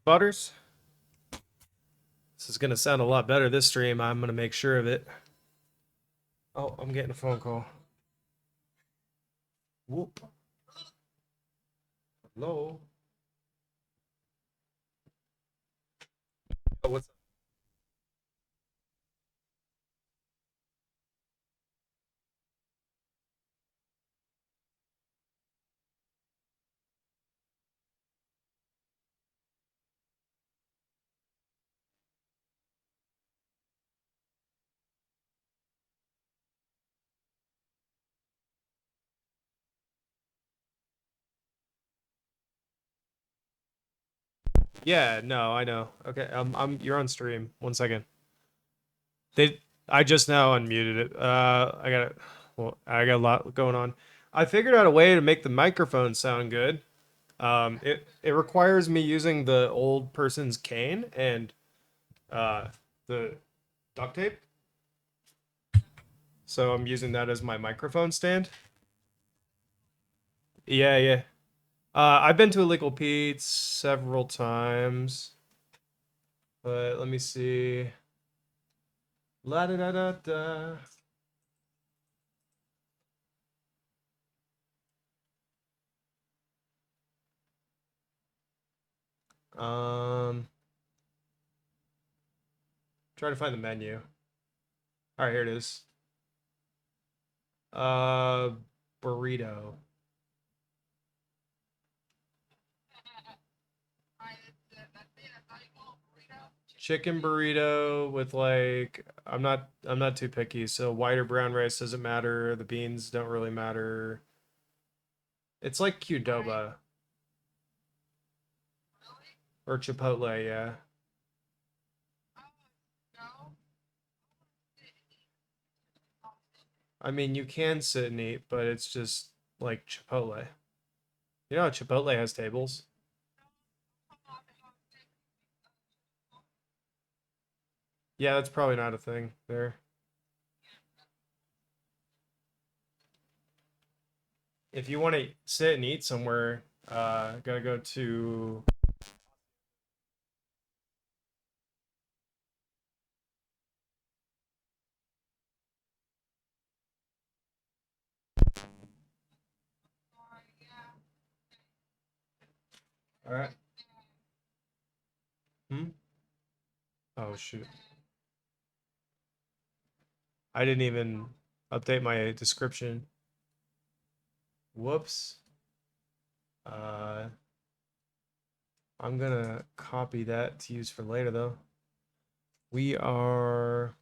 Butters. This is gonna sound a lot better this stream. I'm gonna make sure of it. Oh, I'm getting a phone call. Whoop. Hello. Oh, what's up? Yeah, no, I know. Okay, you're on stream. 1 second. I just now unmuted it. I got a lot going on. I figured out a way to make the microphone sound good. It requires me using the old person's cane and the duct tape. So I'm using that as my microphone stand. Yeah, yeah. I've been to Illegal Pete's several times, but let me see. La da da da da. Um, try to find the menu. All right, here it is. Uh, Burrito. Chicken burrito with like I'm not too picky, so white or brown rice doesn't matter. The beans don't really matter. It's like Qdoba or Chipotle, yeah. I mean, you can sit and eat, but it's just like Chipotle. You know how Chipotle has tables? Yeah, that's probably not a thing there. If you want to sit and eat somewhere, gotta go to. All right. Hmm? Oh shoot. I didn't even update my description. Whoops. Uh, I'm gonna copy that to use for later though. We are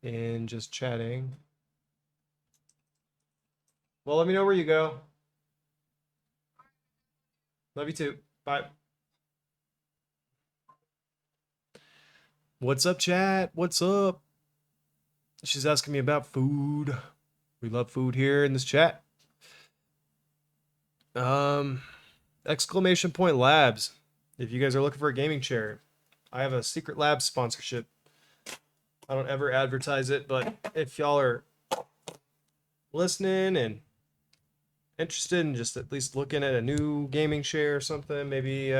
in just chatting. Well, let me know where you go. Love you too. Bye. What's up, chat? What's up? She's asking me about food. We love food here in this chat. Um, exclamation point labs. If you guys are looking for a gaming chair, I have a Secret Labs sponsorship. I don't ever advertise it, but if y'all are listening and interested in just at least looking at a new gaming chair or something, maybe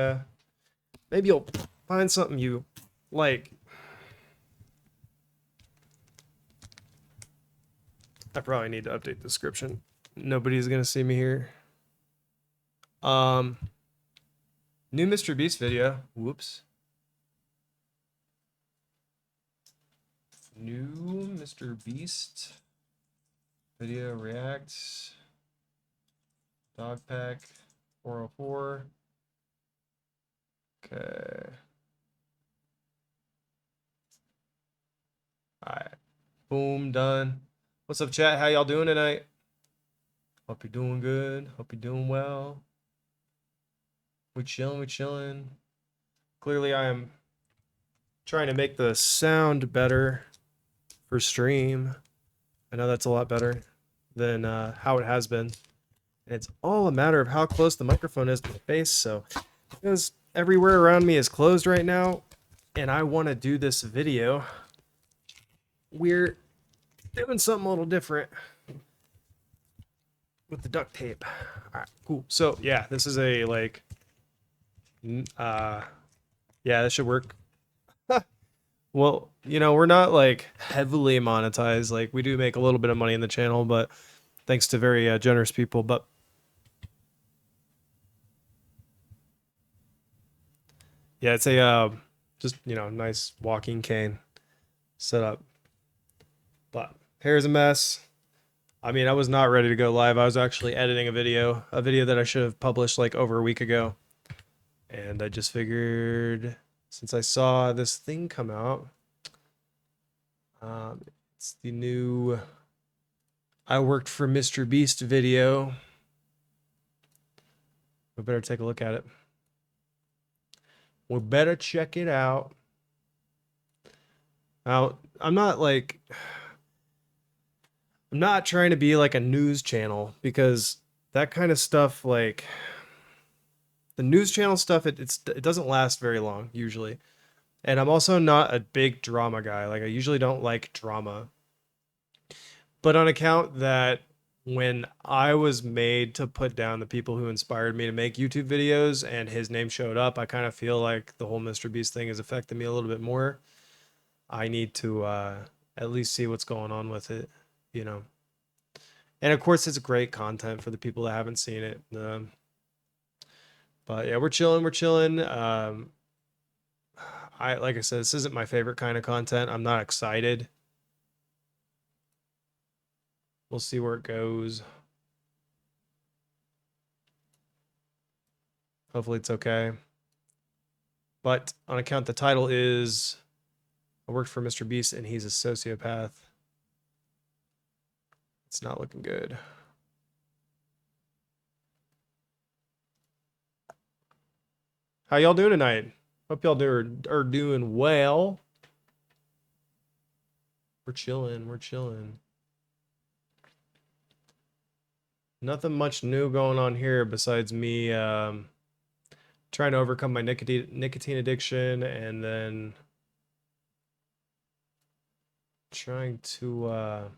you'll find something you like. I probably need to update the description. Nobody's gonna see me here. Um, new Mr. Beast video. Whoops. New Mr. Beast video reacts. Dog pack 404. Okay. Alright. Boom, done. What's up, chat? How y'all doing tonight? Hope you're doing good. Hope you're doing well. We chilling, we chilling. Clearly I am trying to make the sound better for stream. I know that's a lot better than how it has been. And it's all a matter of how close the microphone is to my face. So because everywhere around me is closed right now and I want to do this video, we're doing something a little different with the duct tape. All right, cool. So yeah, this is a like, yeah, this should work. Well, you know, we're not like heavily monetized. Like we do make a little bit of money in the channel, but thanks to very generous people. But yeah, it's a just you know nice walking cane setup. But hair's a mess. I mean, I was not ready to go live. I was actually editing a video that I should have published like over a week ago. And I just figured since I saw this thing come out, it's the new I worked for Mr. Beast video. We better take a look at it. We better check it out. Now, I'm not trying to be like a news channel because that kind of stuff, like the news channel stuff, it doesn't last very long usually. And I'm also not a big drama guy. Like I usually don't like drama. But on account that when I was made to put down the people who inspired me to make YouTube videos and his name showed up, I kind of feel like the whole Mr. Beast thing has affected me a little bit more. I need to at least see what's going on with it, you know. And of course, it's great content for the people that haven't seen it. But yeah, we're chilling. We're chilling. Like I said, this isn't my favorite kind of content. I'm not excited. We'll see where it goes. Hopefully it's okay. But on account the title is I worked for Mr. Beast and he's a sociopath. It's not looking good. How y'all doing tonight? Hope y'all are doing well. We're chilling. We're chilling. Nothing much new going on here besides me trying to overcome my nicotine addiction and then trying to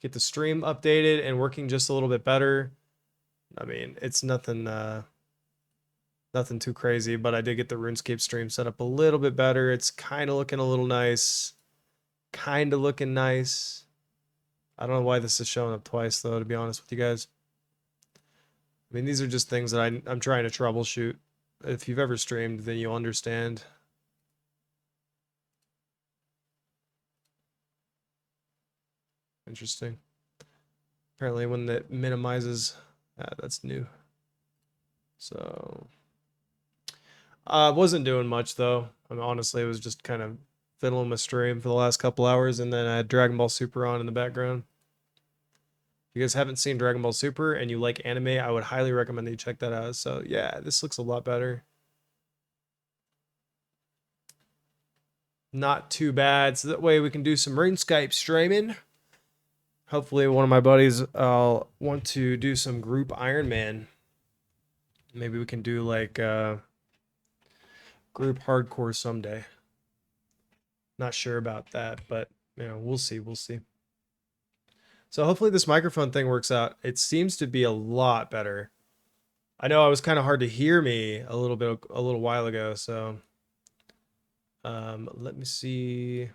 get the stream updated and working just a little bit better. I mean, it's nothing nothing too crazy, but I did get the RuneScape stream set up a little bit better. It's kind of looking a little nice. Kind of looking nice. I don't know why this is showing up twice, though, to be honest with you guys. I mean, these are just things that I'm trying to troubleshoot. If you've ever streamed, then you'll understand. Interesting. Apparently when that minimizes, that's new. So, I wasn't doing much, though. I mean, honestly, it was just kind of fiddling with stream for the last couple hours, and then I had Dragon Ball Super on in the background. If you guys haven't seen Dragon Ball Super and you like anime, I would highly recommend that you check that out. So yeah, this looks a lot better. Not too bad. So that way we can do some RuneScape streaming. Hopefully one of my buddies will want to do some group Iron Man. Maybe we can do like group hardcore someday. Not sure about that, but you know, we'll see. We'll see. So hopefully this microphone thing works out. It seems to be a lot better. I know it was kind of hard to hear me a little while ago, so let me see.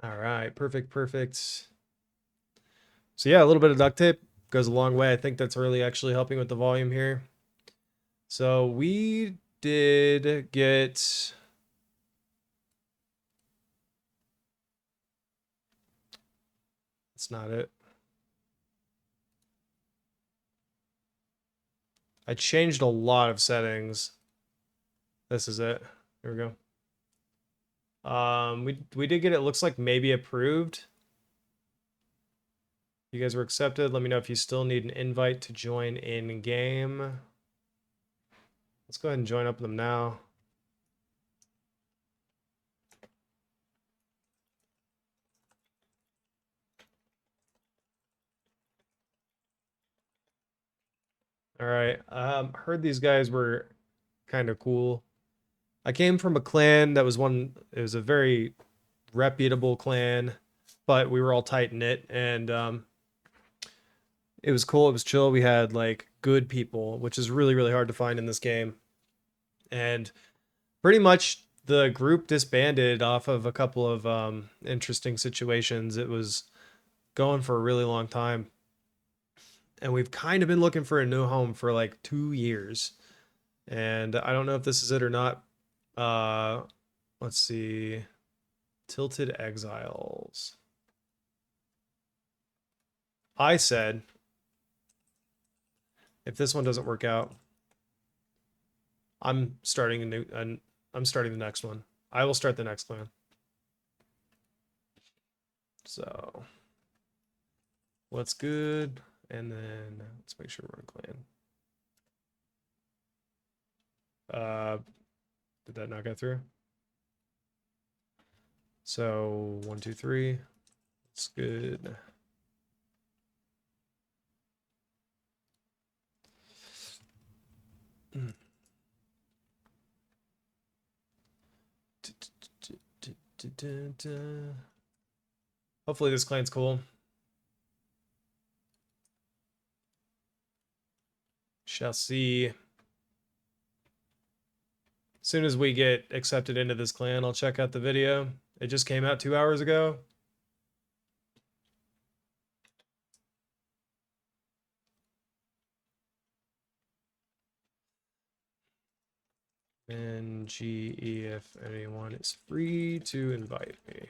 All right, perfect, perfect. So yeah, a little bit of duct tape goes a long way. I think that's really actually helping with the volume here. So we did get that's not it. I changed a lot of settings. This is it. Here we go. We did get it looks like maybe approved. You guys were accepted. Let me know if you still need an invite to join in game. Let's go ahead and join up with them now. All right. Heard these guys were kind of cool. I came from a clan that was it was a very reputable clan, but we were all tight knit, and it was cool. It was chill. We had like good people, which is really, really hard to find in this game. And pretty much the group disbanded off of a couple of interesting situations. It was going for a really long time. And we've kind of been looking for a new home for like 2 years. And I don't know if this is it or not. Let's see. Tilted Exiles. I said, if this one doesn't work out, I'm starting I'm starting the next one. I will start the next clan. So, what's good? And then let's make sure we're in clan. Did that not go through? So 1, 2, 3. That's good. Hopefully this clan's cool. Shall see. As soon as we get accepted into this clan, I'll check out the video. It just came out 2 hours ago. And GE if anyone is free to invite me.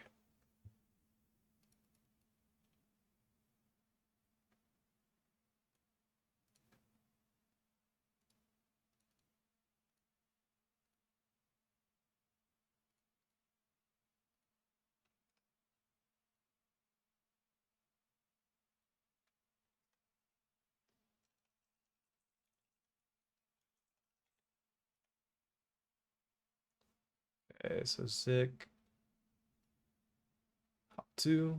Okay, so Zik. Hop 2.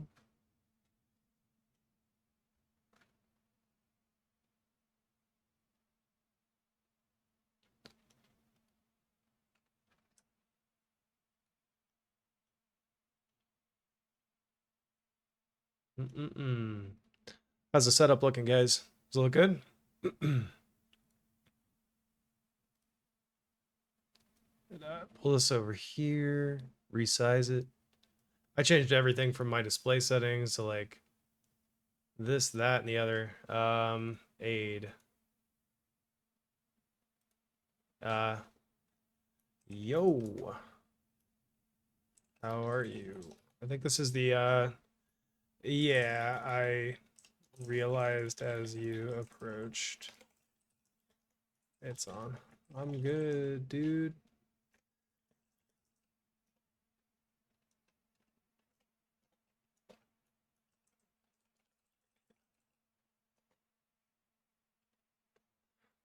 How's the setup looking, guys? Does it look good? Pull this over here, resize it. I changed everything from my display settings to like this, that, and the other. Aid. Yo. How are you? I think this is the, yeah, I realized as you approached. It's on. I'm good, dude.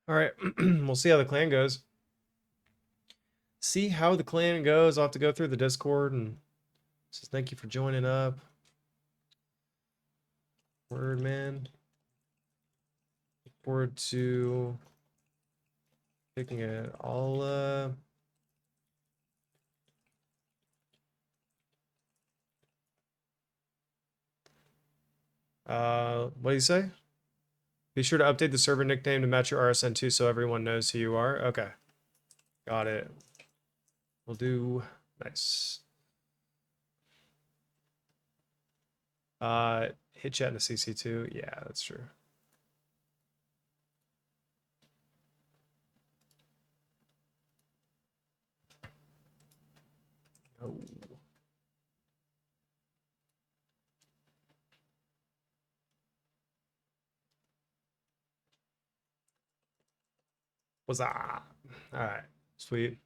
All right, we'll see how the clan goes. See how the clan goes. I'll have to go through the Discord and says thank you for joining up. Word, man. Look forward to picking it all. What do you say? Be sure to update the server nickname to match your RSN2 so everyone knows who you are. Okay. Got it. We'll do. Nice. Hit chat in the CC2. Yeah, that's true. Oh. What's that? All right. Sweet.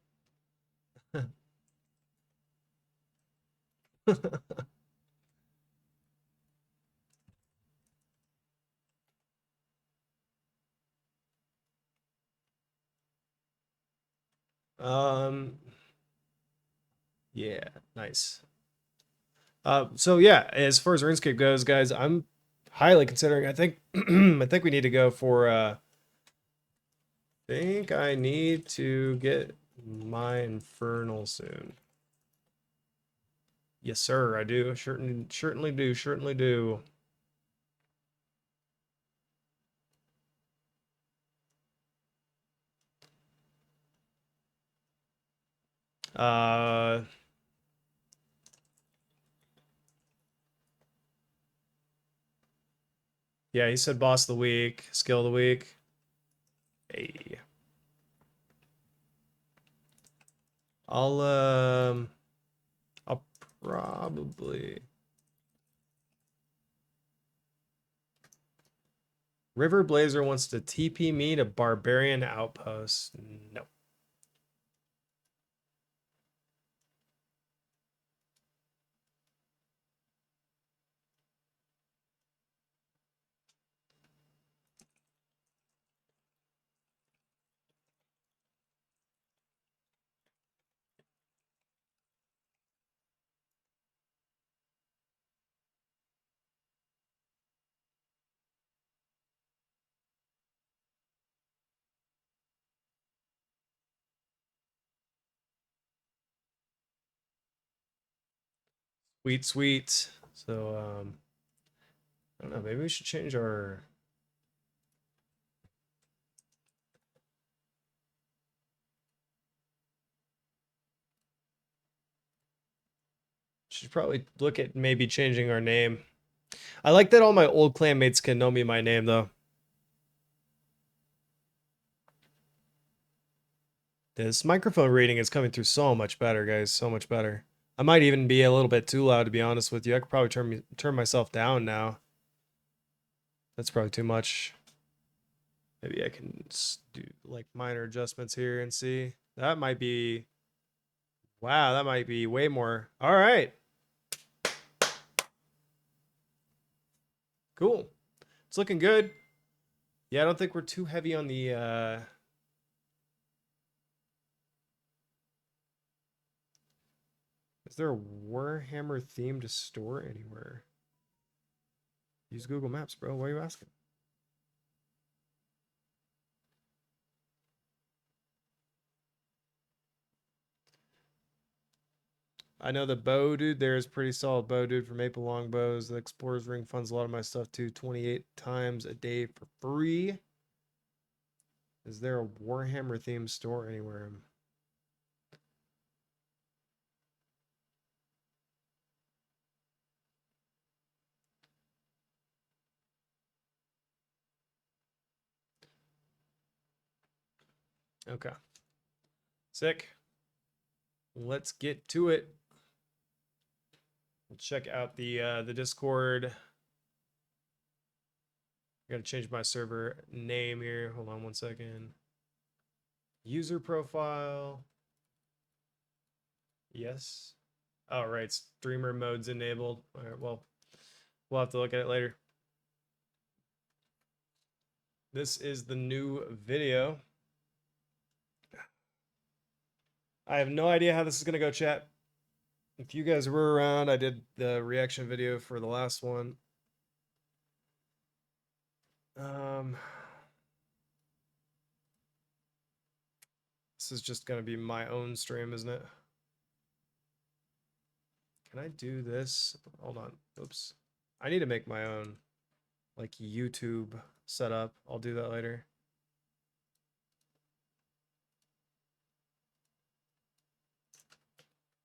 Yeah, nice. So yeah, as far as RuneScape goes, guys, I'm highly considering. I think I think we need to go for Think I need to get my Infernal soon. Yes, sir, I do. Certainly do. Yeah, he said boss of the week, skill of the week. Hey. I'll probably River Blazer wants to TP me to Barbarian Outpost. No. Sweet. So I don't know, maybe we should change our should probably look at maybe changing our name. I like that all my old clanmates can know me my name though. This microphone reading is coming through so much better, guys. So much better. I might even be a little bit too loud, to be honest with you. I could probably turn myself down now. That's probably too much. Maybe I can do like minor adjustments here and see. That might be... Wow, that might be way more. All right. Cool. It's looking good. Yeah, I don't think we're too heavy on the... Is there a Warhammer themed store anywhere? Use Google Maps, bro. Why are you asking? I know the bow dude there is pretty solid bow dude for Maple Longbows. The Explorer's Ring funds a lot of my stuff too. 28 times a day for free. Is there a Warhammer themed store anywhere? Okay. Sick. Let's get to it. We'll check out the Discord. I gotta change my server name here. Hold on 1 second. User profile. Yes. All right, streamer mode's enabled. All right, well, we'll have to look at it later. This is the new video. I have no idea how this is gonna go, chat. If you guys were around, I did the reaction video for the last one. This is just gonna be my own stream, isn't it? Can I do this? Hold on. Oops. I need to make my own like YouTube setup. I'll do that later.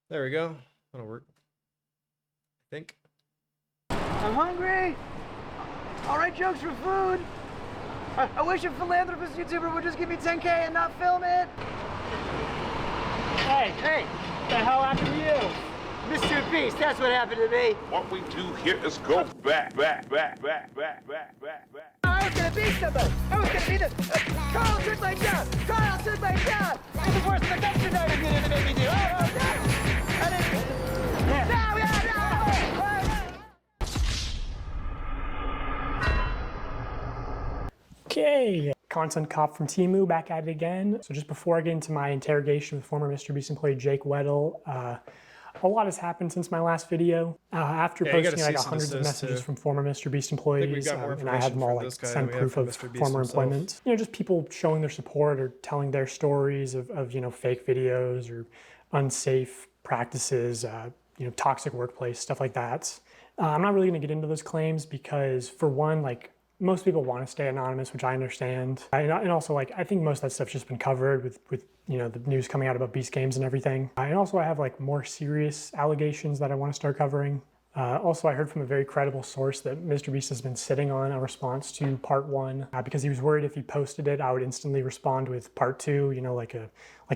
There we go. That'll work. I think. I'm hungry. All right, jokes for food. I wish a philanthropist YouTuber would just give me 10K and not film it. Hey, what the hell happened to you? Mr. Beast, that's what happened to me. What we do here is go back. I was gonna be somebody. I was gonna be the Carl took my job. Carl took my job. It was worse than the dumpster diving video they made me do. Oh, no. I didn't. Yeah. No. Okay, Content Cop from Temu back at it again. So just before I get into my interrogation with former Mr. Beast employee Jake Weddle, A lot has happened since my last video. After Yeah, you gotta posting like cease and hundreds of desist, messages too. from former Mr. Beast we employees, got more and I had them information all from like this guy than send we have proof from of Mr. Beast former himself. employment. You know, just people showing their support or telling their stories of you know, fake videos or unsafe practices, you know, toxic workplace, stuff like that. I'm not really gonna get into those claims because, for one, like, most people want to stay anonymous, which I understand. And also, like, I think most of that stuff's just been covered with you know, the news coming out about Beast Games and everything. And also I have like more serious allegations that I want to start covering. Also, I heard from a very credible source that Mr. Beast has been sitting on a response to part 1 because he was worried if he posted it, I would instantly respond with part 2, you know, like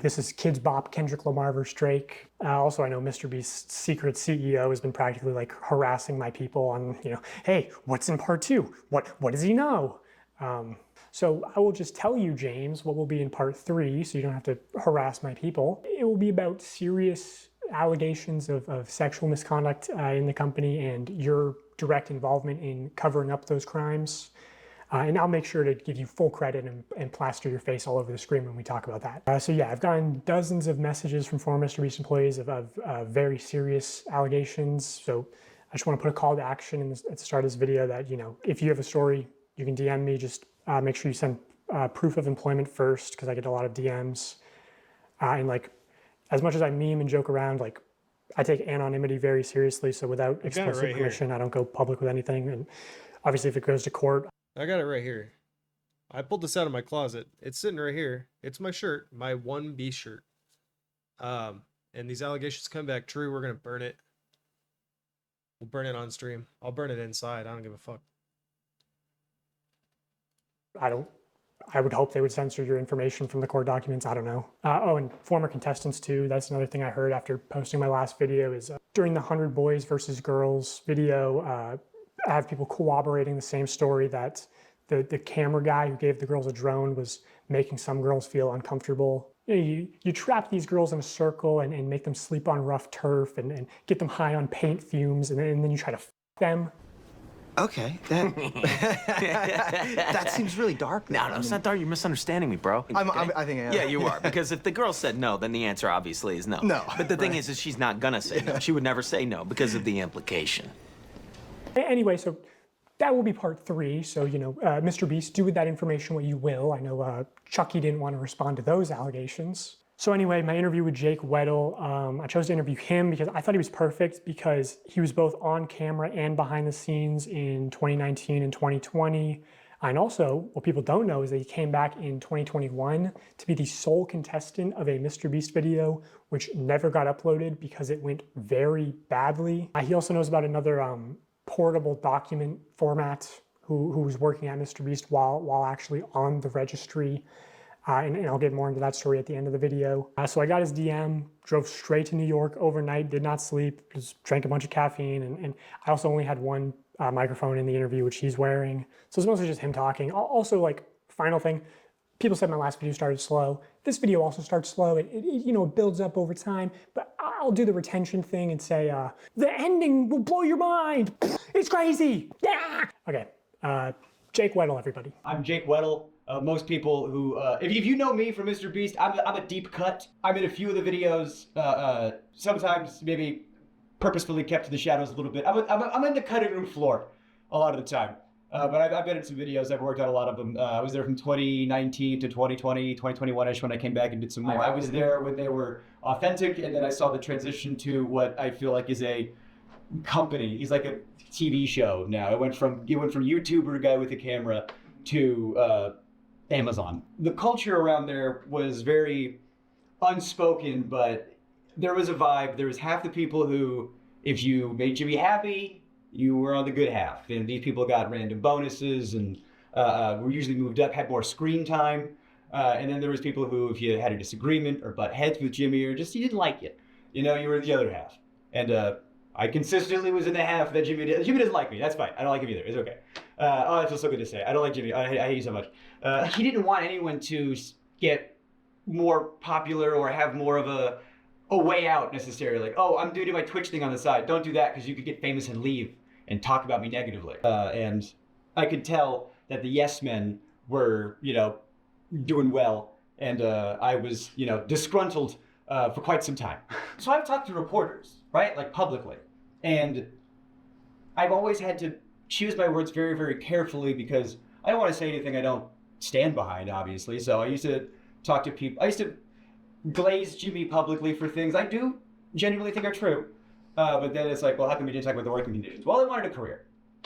this is Kids Bop, Kendrick Lamar versus Drake. Also, I know Mr. Beast's secret CEO has been practically like harassing my people on, you know, hey, what's in part 2? What does he know? So I will just tell you, James, what will be in part 3, so you don't have to harass my people. It will be about serious allegations of sexual misconduct in the company and your direct involvement in covering up those crimes. And I'll make sure to give you full credit and plaster your face all over the screen when we talk about that. So yeah, I've gotten dozens of messages from former Mr. Beast employees of very serious allegations. So I just want to put a call to action at the start of this video that, you know, if you have a story, you can DM me. Just make sure you send proof of employment first, because I get a lot of DMs. And like, as much as I meme and joke around, like, I take anonymity very seriously. So without explicit right here. permission, I don't go public with anything. And obviously, if it goes to court, I got it right here. I pulled this out of my closet. It's sitting right here. It's my shirt, my 1B shirt. And these allegations come back true. We're gonna burn it. We'll burn it on stream. I'll burn it inside. I don't give a fuck. I would hope they would censor your information from the court documents. I don't know. Oh, and former contestants too. That's another thing I heard after posting my last video is during the 100 Boys versus Girls video, I have people corroborating the same story that the camera guy who gave the girls a drone was making some girls feel uncomfortable. You know, you trap these girls in a circle and make them sleep on rough turf and get them high on paint fumes, and then you try to f them. Okay, that that seems really dark. No, it's not dark. You're misunderstanding me, bro. I think I am. Yeah, you are. Because if the girl said no, then the answer obviously is no. No, But the thing is she's not gonna say no. She would never say no because of the implication. Anyway, so that will be part 3. So, you know, Mr. Beast, do with that information what you will. I know Chucky didn't want to respond to those allegations. So anyway, my interview with Jake Weddle, I chose to interview him because I thought he was perfect because he was both on camera and behind the scenes in 2019 and 2020. And also, what people don't know is that he came back in 2021 to be the sole contestant of a Mr. Beast video, which never got uploaded because it went very badly. He also knows about another portable document format who was working at Mr. Beast while actually on the registry. And I'll get more into that story at the end of the video. So I got his DM, drove straight to New York overnight, did not sleep, just drank a bunch of caffeine. And I also only had one microphone in the interview, which he's wearing. So it's mostly just him talking. Also, like, final thing, people said my last video started slow. This video also starts slow. It you know, builds up over time, but I'll do the retention thing and say, the ending will blow your mind. It's crazy. Yeah. Okay, Jake Weddle, everybody. I'm Jake Weddle. Most people who, if you know me from Mr. Beast, I'm a deep cut. I'm in a few of the videos, sometimes maybe purposefully kept to the shadows a little bit. I'm in the cutting room floor a lot of the time. But I've been in some videos. I've worked on a lot of them. I was there from 2019 to 2020, 2021-ish when I came back and did some more. I was there when they were authentic, and then I saw the transition to what I feel like is a company. He's like a TV show now. It went from YouTuber guy with a camera to Amazon. The culture around there was very unspoken, but there was a vibe. There was half the people who, if you made Jimmy happy, you were on the good half. And these people got random bonuses and were usually moved up, had more screen time. And then there was people who, if you had a disagreement or butt heads with Jimmy or just you didn't like it, you know, you were in the other half. And I consistently was in the half that Jimmy doesn't like me. That's fine. I don't like him either. It's okay. Oh, that feels so good to say. I don't like Jimmy. I hate you so much. He didn't want anyone to get more popular or have more of a way out necessarily. Like, oh, I'm doing my Twitch thing on the side. Don't do that because you could get famous and leave and talk about me negatively. And I could tell that the yes men were, you know, doing well. And I was, you know, disgruntled for quite some time. So I've talked to reporters, right, like publicly, and I've always had to choose my words very, very carefully because I don't want to say anything I don't stand behind, obviously. So I used to talk to people. I used to glaze Jimmy publicly for things I do genuinely think are true. But then it's like, well, how come you didn't talk about the working conditions? Well, I wanted a career.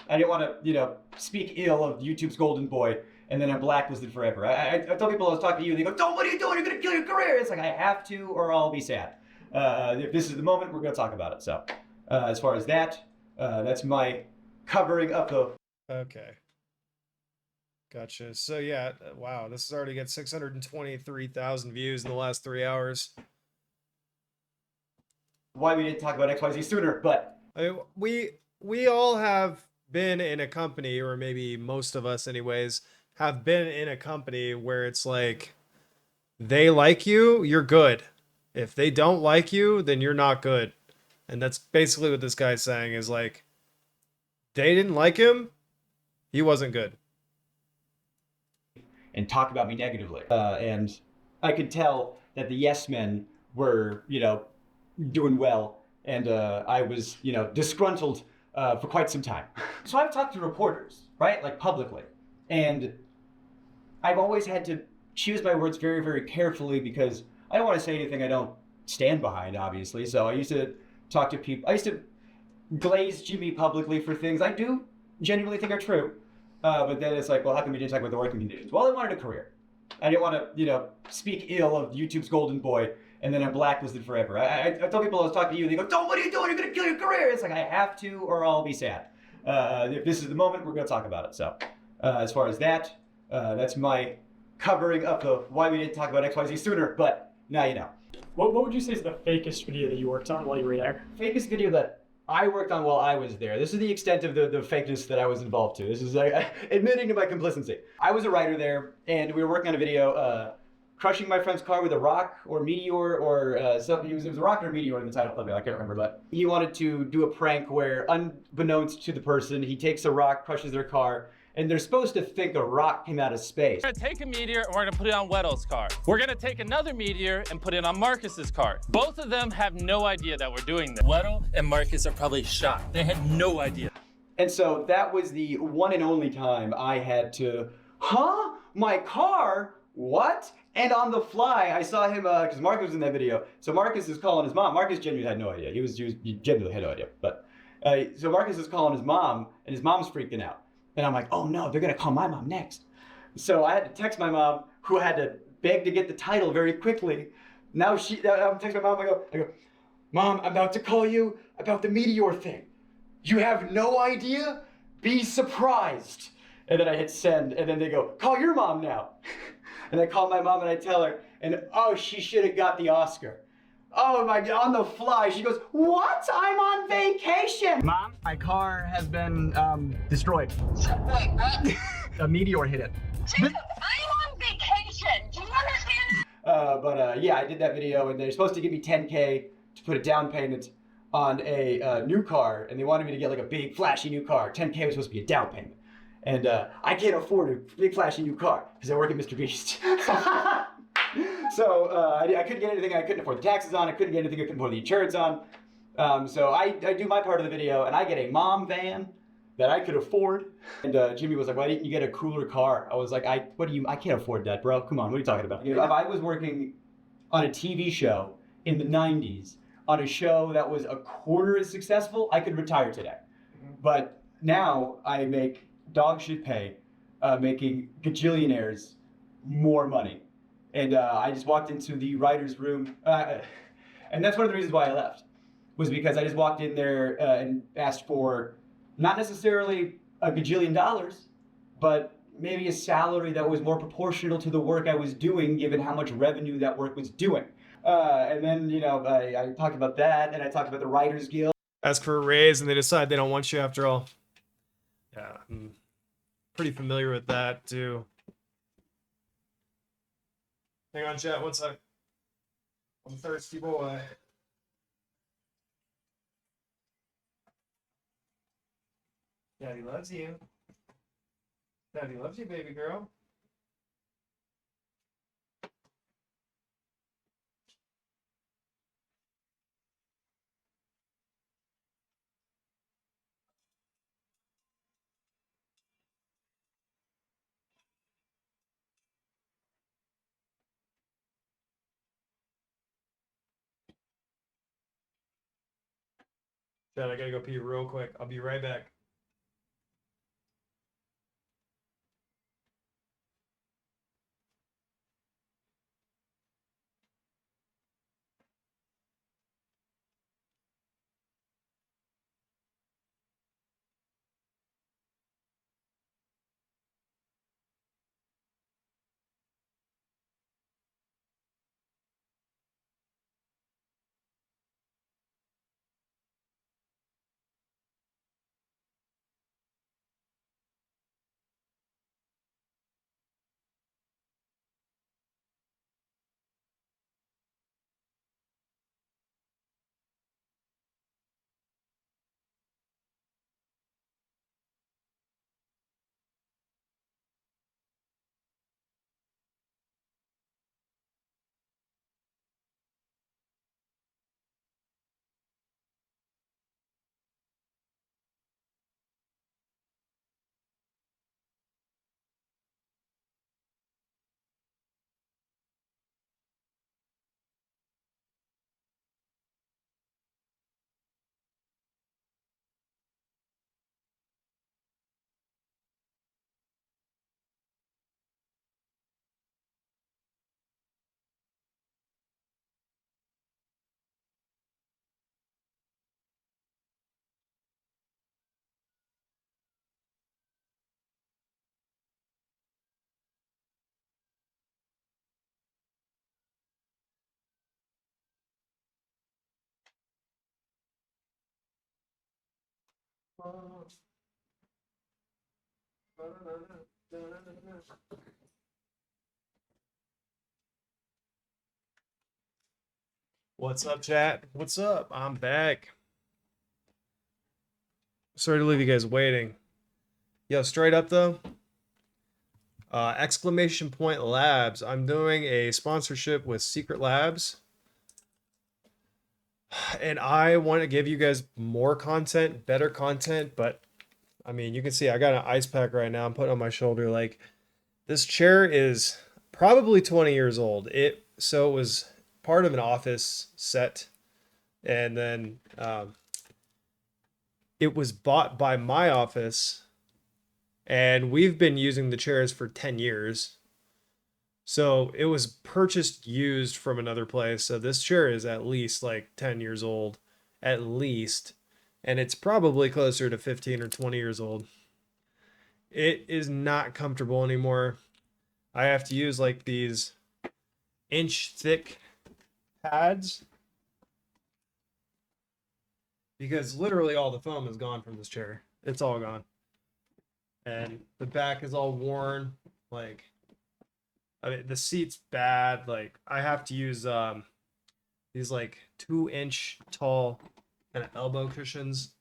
I didn't want to, speak ill of YouTube's golden boy and then I'm blacklisted forever. I tell people I was talking to you, and they go, "Don't, what are you doing? You're going to kill your career." It's like, I have to or I'll be sad. If this is the moment, we're going to talk about it. So as far as that, that's my covering up the... Okay. Gotcha. So yeah, wow, this has already got 623,000 views in the last 3 hours. Why we didn't talk about XYZ sooner, but... I mean, we all have been in a company, or maybe most of us anyways, have been in a company where it's like, they like you, you're good. If they don't like you, then you're not good. And that's basically what this guy's saying, is like, they didn't like him, he wasn't good. And talk about me negatively. And I could tell that the yes men were, doing well. And I was, disgruntled for quite some time. So I've talked to reporters, right? Like publicly. And I've always had to choose my words very, very carefully because I don't want to say anything I don't stand behind, obviously. So I used to talk to people. I used to glaze Jimmy publicly for things I do genuinely think are true. But then it's like, well, how come you didn't talk about the working conditions? Well, I wanted a career. I didn't want to, speak ill of YouTube's golden boy and then I'm blacklisted forever. I tell people I was talking to you, and they go, "Don't, what are you doing? You're going to kill your career." It's like, I have to or I'll be sad. If this is the moment, we're going to talk about it. So as far as that, that's my covering up the why we didn't talk about XYZ sooner, but now you know. What would you say is the fakest video that you worked on while you were there? Fakest video that I worked on while I was there. This is the extent of the fakeness that I was involved to. This is admitting to my complicity. I was a writer there, and we were working on a video, crushing my friend's car with a rock or meteor or something. It was a rock or a meteor in the title of it. I can't remember, but he wanted to do a prank where, unbeknownst to the person, he takes a rock, crushes their car, and they're supposed to think a rock came out of space. We're gonna take a meteor and we're gonna put it on Weddle's car. We're gonna take another meteor and put it on Marcus's car. Both of them have no idea that we're doing this. Weddle and Marcus are probably shocked. They had no idea. And so that was the one and only time I had to, my car? What? And on the fly, I saw him, because Marcus was in that video. So Marcus is calling his mom. Marcus genuinely had no idea. He genuinely had no idea. But so Marcus is calling his mom, and his mom's freaking out. And I'm like, oh no, they're gonna call my mom next. So I had to text my mom, who had to beg to get the title very quickly. Now I'm texting my mom, I go, "Mom, I'm about to call you about the meteor thing. You have no idea? Be surprised." And then I hit send, and then they go, "Call your mom now." And I call my mom and I tell her, and oh, she should have got the Oscar. Oh my God, on the fly, she goes, "What? I'm on vacation." Mom, my car has been destroyed. Wait, what? A meteor hit it. Jacob, I'm on vacation. Do you understand? Yeah, I did that video, and they're supposed to give me $10K to put a down payment on a new car, and they wanted me to get like a big flashy new car. $10K was supposed to be a down payment. And I can't afford a big flashy new car because I work at Mr. Beast. So I couldn't get anything I couldn't afford the taxes on. I couldn't get anything I couldn't afford the insurance on. So I do my part of the video, and I get a mom van that I could afford. And Jimmy was like, "Why didn't you get a cooler car?" I was like, I can't afford that, bro. Come on, what are you talking about? If I was working on a TV show in the 90s, on a show that was a quarter as successful, I could retire today. But now I make dog shit pay, making gajillionaires more money. And I just walked into the writer's room, and that's one of the reasons why I left, was because I just walked in there and asked for not necessarily a gajillion dollars, but maybe a salary that was more proportional to the work I was doing, given how much revenue that work was doing. And then, I talked about that, and I talked about the Writers Guild. Ask for a raise and they decide they don't want you after all. Yeah, I'm pretty familiar with that too. Hang on, chat, one sec. I'm a thirsty boy. Daddy loves you. Daddy loves you, baby girl. Chad, I gotta go pee real quick. I'll be right back. What's up, chat? What's up? I'm back. Sorry to leave you guys waiting. Yo, straight up though. Exclamation point labs. I'm doing a sponsorship with Secret Labs. And I want to give you guys more content, better content, but I mean, you can see I got an ice pack right now. I'm putting on my shoulder. Like, this chair is probably 20 years old. So it was part of an office set, and then it was bought by my office, and we've been using the chairs for 10 years. So it was purchased used from another place. So this chair is at least like 10 years old, at least. And it's probably closer to 15 or 20 years old. It is not comfortable anymore. I have to use like these inch thick pads because literally all the foam is gone from this chair. It's all gone. And the back is all worn. Like, I mean, the seat's bad. Like, I have to use these like 2-inch tall kind of elbow cushions,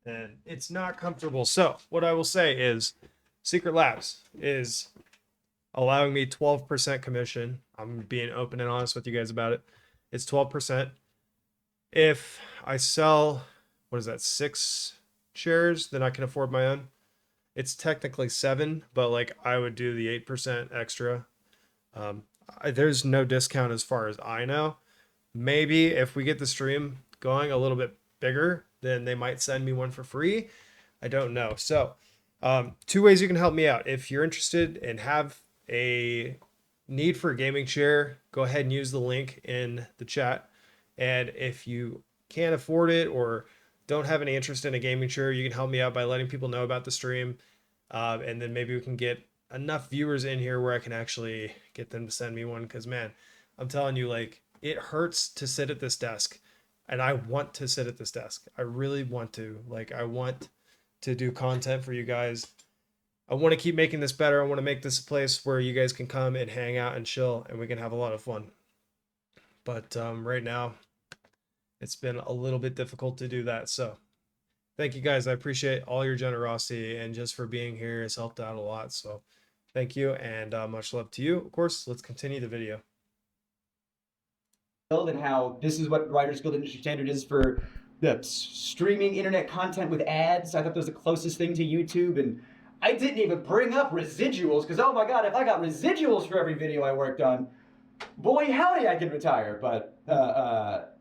and it's not comfortable. So what I will say is Secret Labs is allowing me 12% commission. I'm being open and honest with you guys about it. It's 12%. If I sell, what is that, 6 shares, then I can afford my own. It's technically 7, but like I would do the 8% extra. There's no discount as far as I know. Maybe if we get the stream going a little bit bigger, then they might send me one for free. I don't know. So 2 ways you can help me out. If you're interested and have a need for a gaming chair, go ahead and use the link in the chat. And if you can't afford it or don't have any interest in a gaming chair, you can help me out by letting people know about the stream. And then maybe we can get enough viewers in here where I can actually get them to send me one. Because man, I'm telling you, like, it hurts to sit at this desk. And I want to sit at this desk. I really want to. Like, I want to do content for you guys. I want to keep making this better. I want to make this a place where you guys can come and hang out and chill and we can have a lot of fun. But right now, it's been a little bit difficult to do that. So thank you guys. I appreciate all your generosity, and just for being here has helped out a lot. So thank you, and much love to you. Of course, let's continue the video. And how this is what Writers Guild industry standard is for the streaming internet content with ads. I thought that was the closest thing to YouTube, and I didn't even bring up residuals because, oh my god, if I got residuals for every video I worked on, boy, howdy, I can retire. But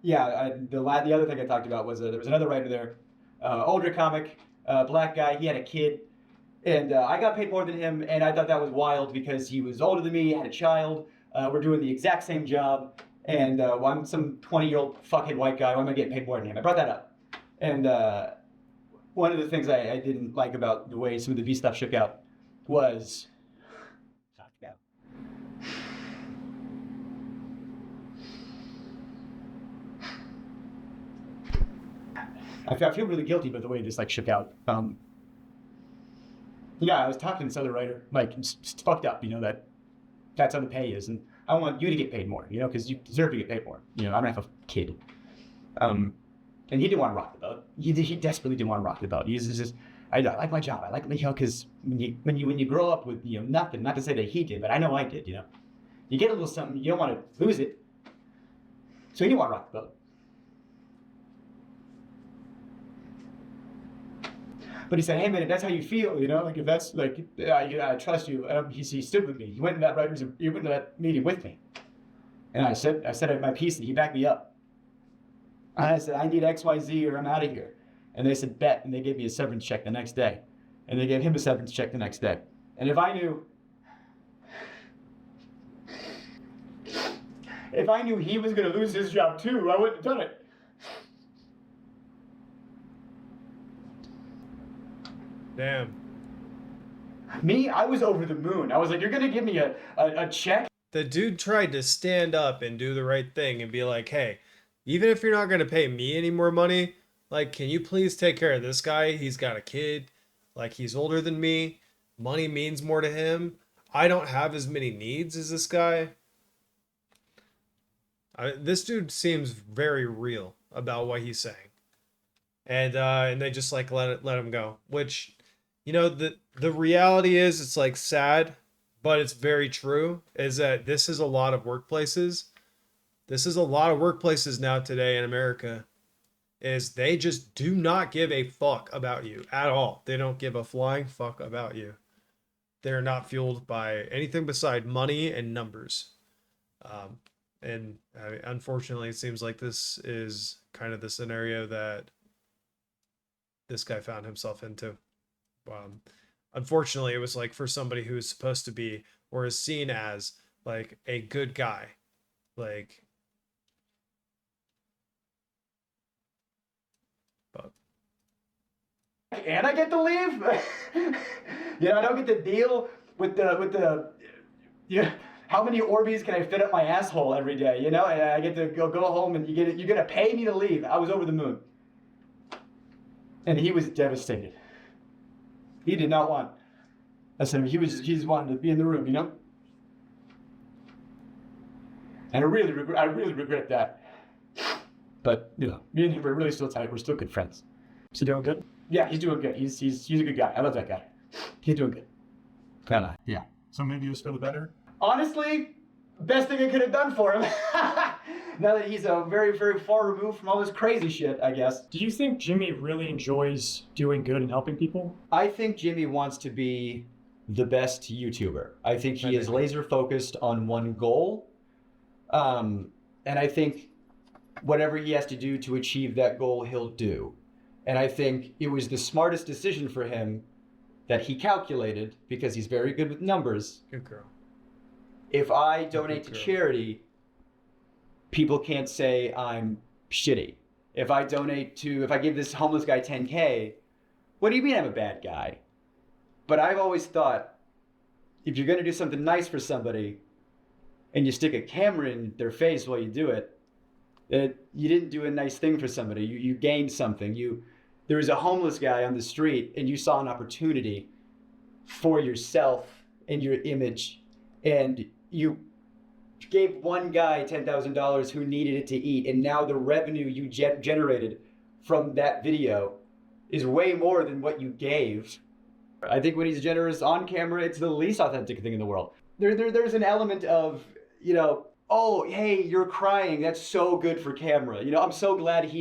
yeah, the other thing I talked about was there was another writer there, older comic, black guy. He had a kid, and I got paid more than him, and I thought that was wild because he was older than me, had a child. We're doing the exact same job, and I'm some 20-year-old fuckhead white guy. Why am I getting paid more than him? I brought that up, and one of the things I didn't like about the way some of the V stuff shook out was. I feel really guilty about the way this like shook out. Yeah, I was talking to this other writer, like it's fucked up, that's how the pay is, and I want you to get paid more, because you deserve to get paid more. I don't have a kid. And he didn't want to rock the boat. He desperately didn't want to rock the boat. He's just, I like my job. I like, because when you grow up with nothing, not to say that he did, but I know I did. You get a little something, you don't want to lose it. So he didn't want to rock the boat. But he said, hey man, if that's how you feel, like if that's like, I trust you. He stood with me. He went to that meeting with me. And I said my piece and he backed me up. I said, I need XYZ or I'm out of here. And they said, bet. And they gave me a severance check the next day. And they gave him a severance check the next day. And if I knew he was going to lose his job too, I wouldn't have done it. Damn. Me, I was over the moon. I was like, you're going to give me a check? The dude tried to stand up and do the right thing and be like, hey, even if you're not going to pay me any more money, like, can you please take care of this guy? He's got a kid. Like, he's older than me. Money means more to him. I don't have as many needs as this guy. This dude seems very real about what he's saying. And they just, like, let him go. Which, the reality is, it's, like, sad, but it's very true, is that this is a lot of workplaces. This is a lot of workplaces now today in America, is they just do not give a fuck about you at all. They don't give a flying fuck about you. They're not fueled by anything beside money and numbers. Unfortunately, it seems like this is kind of the scenario that this guy found himself into. Unfortunately, it was like for somebody who is supposed to be or is seen as like a good guy. Like, but and I get to leave. I don't get to deal with the how many Orbeez can I fit up my asshole every day? And I get to go home and you're gonna pay me to leave. I was over the moon, and he was devastated. He did not want. I said he just wanted to be in the room, And I really regret that. But me and him are really still tight. We're still good friends. Is he doing good? Yeah, he's doing good. He's a good guy. I love that guy. He's doing good. Yeah. So maybe you'll feel better? Honestly, best thing I could have done for him. Now that he's very, very far removed from all this crazy shit, I guess. Do you think Jimmy really enjoys doing good and helping people? I think Jimmy wants to be the best YouTuber. I think he is laser focused on one goal. And I think whatever he has to do to achieve that goal, he'll do. And I think it was the smartest decision for him that he calculated, because he's very good with numbers. Good girl. If I donate to charity, people can't say I'm shitty. If I give this homeless guy 10K, what do you mean I'm a bad guy? But I've always thought, if you're going to do something nice for somebody and you stick a camera in their face while you do it, that you didn't do a nice thing for somebody. You gained something. There was a homeless guy on the street and you saw an opportunity for yourself and your image, and you gave one guy $10,000 who needed it to eat, and now the revenue you generated from that video is way more than what you gave. I think when he's generous on camera, it's the least authentic thing in the world. There's an element of, oh, hey, you're crying. That's so good for camera. I'm so glad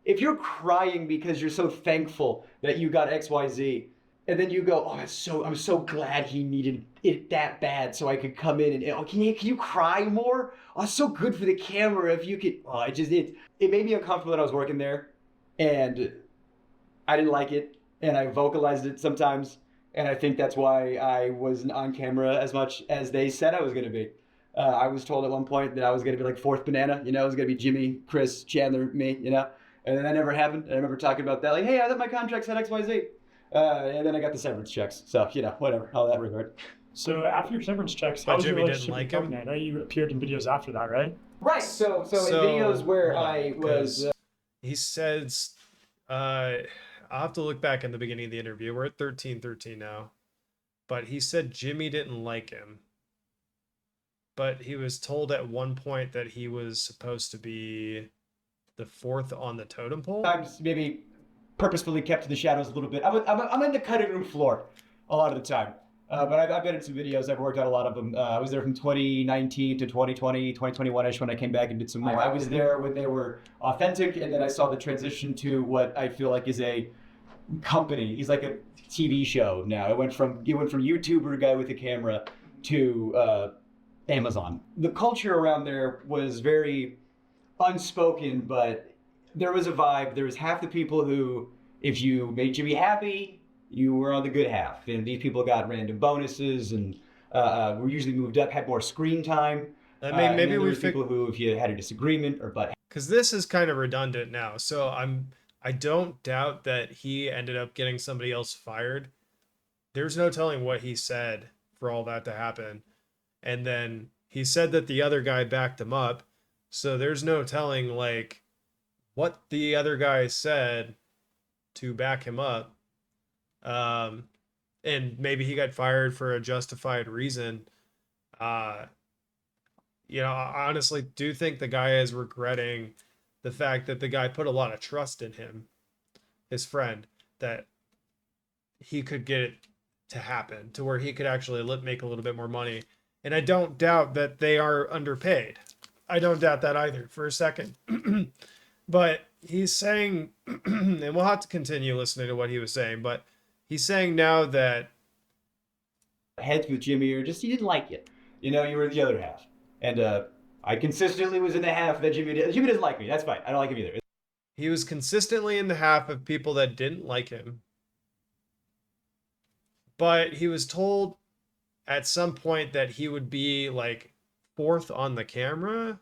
if you're crying because you're so thankful that you got XYZ, and then you go, oh, I'm so glad he needed it that bad so I could come in and, oh, can you cry more? Oh, it's so good for the camera if you could. Oh, it made me uncomfortable that I was working there, and I didn't like it, and I vocalized it sometimes, and I think that's why I wasn't on camera as much as they said I was going to be. I was told at one point that I was going to be like fourth banana, you know, it was going to be Jimmy, Chris, Chandler, me, you know, and then that never happened. And I remember talking about that, like, hey, I thought my contract said XYZ. And then I got the severance checks. So, you know, whatever, all that regard. So after your severance checks, how was your Jimmy relationship with the company? I know you appeared in videos after that, right? Right. So in videos where hold on, I was... 'cause he says, I'll have to look back in the beginning of the interview. We're at 13:13 now. But he said Jimmy didn't like him. But he was told at one point that he was supposed to be the fourth on the totem pole. Sometimes maybe purposefully kept to the shadows a little bit. I'm in the cutting room floor a lot of the time. But I've been in some videos. I've worked on a lot of them. I was there from 2019 to 2020, 2021-ish when I came back and did some more. I was there when they were authentic, and then I saw the transition to what I feel like is a company. He's like a TV show now. It went from YouTuber guy with a camera to Amazon. The culture around there was very unspoken, but there was a vibe. There was half the people who, if you made Jimmy happy, you were on the good half. And these people got random bonuses and were usually moved up, had more screen time. I mean, maybe we people who, if you had a disagreement or but. Because this is kind of redundant now. So I don't doubt that he ended up getting somebody else fired. There's no telling what he said for all that to happen. And then he said that the other guy backed him up. So there's no telling like what the other guy said to back him up. And maybe he got fired for a justified reason. You know, I honestly do think the guy is regretting the fact that the guy put a lot of trust in him, his friend, that he could get it to happen to where he could actually make a little bit more money. And I don't doubt that they are underpaid. I don't doubt that either for a second. But he's saying, and we'll have to continue listening to what he was saying, but he's saying now that heads with Jimmy or just he didn't like it. You know, you were the other half. And I consistently was in the half that Jimmy didn't like me. That's fine. I don't like him either. He was consistently in the half of people that didn't like him. But he was told at some point that he would be like fourth on the camera.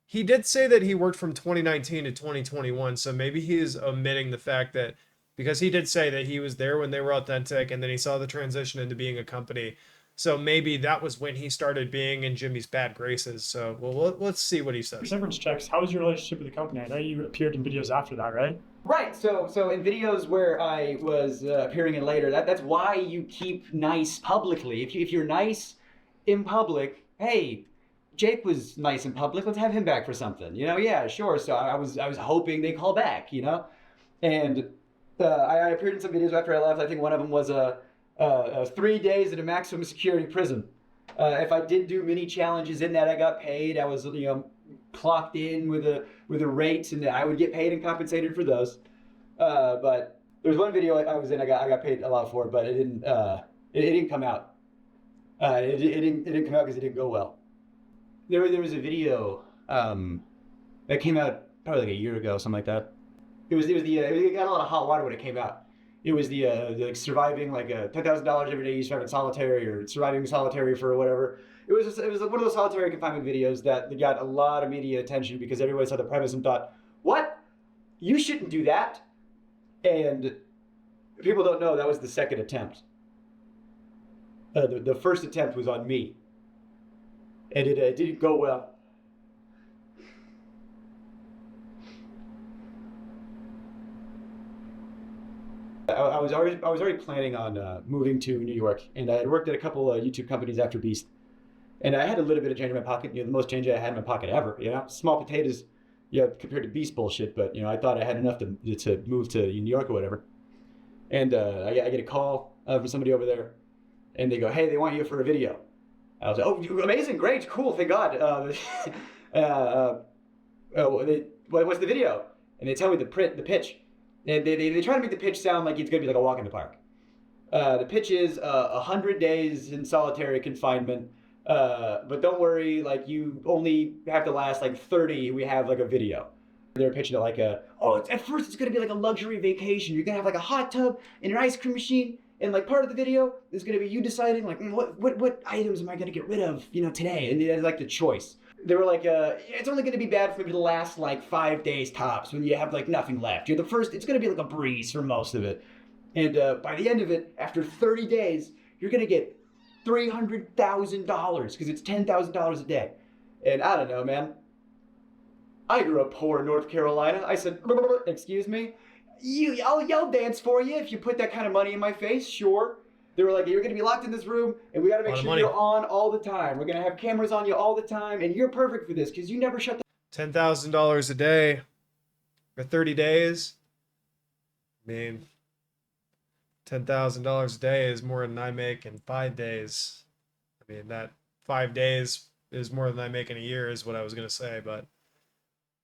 He did say that he worked from 2019 to 2021, so maybe he is omitting the fact that, because he did say that he was there when they were authentic and then he saw the transition into being a company. So maybe that was when he started being in Jimmy's bad graces. So, well, let's see what he says. Severance checks. How was your relationship with the company? I know you appeared in videos after that, right? Right. So in videos where I was appearing in later, that's why you keep nice publicly. If you're nice in public, hey, Jake was nice in public. Let's have him back for something. You know, yeah, sure. So I was hoping they call back. You know, and I appeared in some videos after I left. I think one of them was 3 days in a maximum security prison. If I did do mini challenges in that, I got paid. I was, you know, clocked in with a rate, and I would get paid and compensated for those. But there was one video I was in. I got paid a lot for it, but it didn't come out. It didn't come out because it didn't go well. There was a video that came out probably like a year ago, something like that. It got a lot of hot water when it came out. It was the surviving like $10,000 every day you survive in solitary or surviving solitary for whatever. It was one of those solitary confinement videos that got a lot of media attention because everybody saw the premise and thought, what? You shouldn't do that. And people don't know that was the second attempt. The first attempt was on me. And it didn't go well. I was already planning on moving to New York, and I had worked at a couple of YouTube companies after Beast, and I had a little bit of change in my pocket. You know, the most change I had in my pocket ever. You know, small potatoes, compared to Beast bullshit. But you know, I thought I had enough to move to New York or whatever. And I get a call from somebody over there, and they go, "Hey, they want you for a video." I was like, "Oh, amazing, great, cool, thank God." What's the video? And they tell me the pitch. And they try to make the pitch sound like it's gonna be like a walk in the park. The pitch is 100 days in solitary confinement. But don't worry, like you only have to last like 30. We have like a video. They're pitching it like at first it's gonna be like a luxury vacation. You're gonna have like a hot tub and an ice cream machine, and like part of the video is gonna be you deciding like what items am I gonna get rid of, today, and it's like the choice. They were like, it's only gonna be bad for maybe the last like 5 days tops when you have like nothing left. You're the first. It's gonna be like a breeze for most of it, and by the end of it, after 30 days, you're gonna get $300,000 because it's $10,000 a day. And I don't know, man. I grew up poor in North Carolina. I said, excuse me? I'll dance for you if you put that kind of money in my face, sure. They were like, you're going to be locked in this room, and we got to make sure you're on all the time. We're going to have cameras on you all the time, and you're perfect for this because you never shut the... $10,000 a day for 30 days. I mean, $10,000 a day is more than I make in 5 days. I mean, that 5 days is more than I make in a year is what I was going to say, but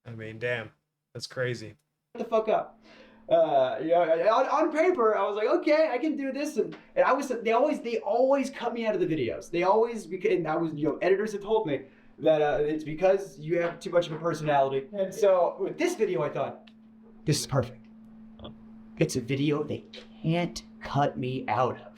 I mean, damn, that's crazy. Shut the fuck up. On paper, I was like, okay, I can do this, and I was. They always cut me out of the videos. They always, and I was, editors have told me that it's because you have too much of a personality. And so with this video, I thought, this is perfect. It's a video they can't cut me out of.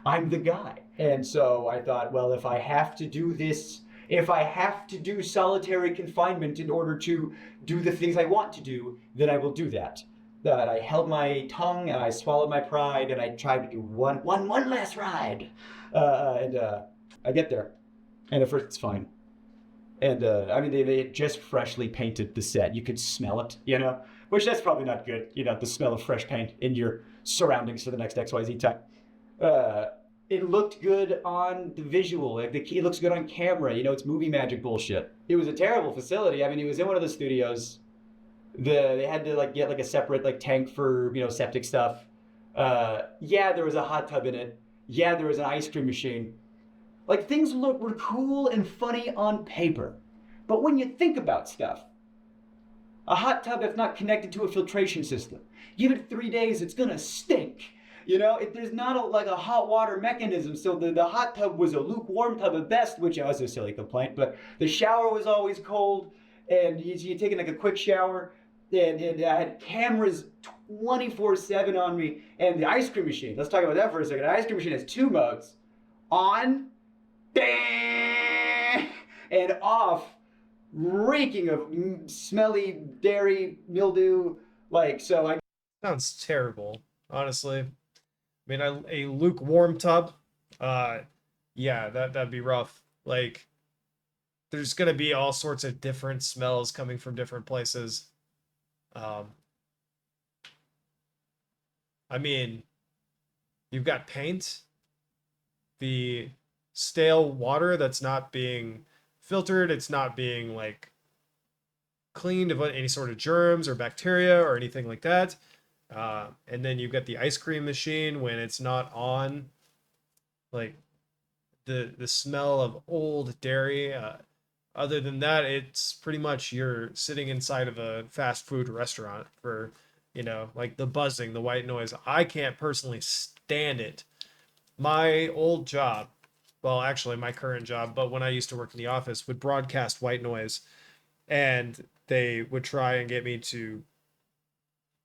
I'm the guy. And so I thought, well, if I have to do this, if I have to do solitary confinement in order to do the things I want to do, then I will do that. That I held my tongue and I swallowed my pride and I tried to do one last ride. And I get there. And at first it's fine. And I mean, they had just freshly painted the set. You could smell it, which that's probably not good. The smell of fresh paint in your surroundings for the next XYZ time. It looked good on the visual. It looks good on camera. It's movie magic bullshit. It was a terrible facility. I mean, it was in one of the studios. They had to get a separate tank for septic stuff. Yeah, there was a hot tub in it. Yeah, there was an ice cream machine. Things were cool and funny on paper, but when you think about stuff, a hot tub that's not connected to a filtration system, give it 3 days, it's gonna stink. There's not a hot water mechanism, so the hot tub was a lukewarm tub at best, which was a silly complaint, but the shower was always cold, and you're taking a quick shower, and I had cameras 24/7 on me, and the ice cream machine, let's talk about that for a second. The ice cream machine has 2 modes, on, and off, reeking of smelly dairy mildew, Sounds terrible, honestly. I mean, a lukewarm tub, yeah, that'd be rough. There's gonna be all sorts of different smells coming from different places. I mean, you've got paint, the stale water that's not being filtered, it's not being cleaned of any sort of germs or bacteria or anything like that. And then you've got the ice cream machine when it's not on, the smell of old dairy. Other than that, it's pretty much you're sitting inside of a fast food restaurant for, the buzzing, the white noise. I can't personally stand it. My old job, well, actually my current job, but when I used to work in the office, would broadcast white noise, and they would try and get me to,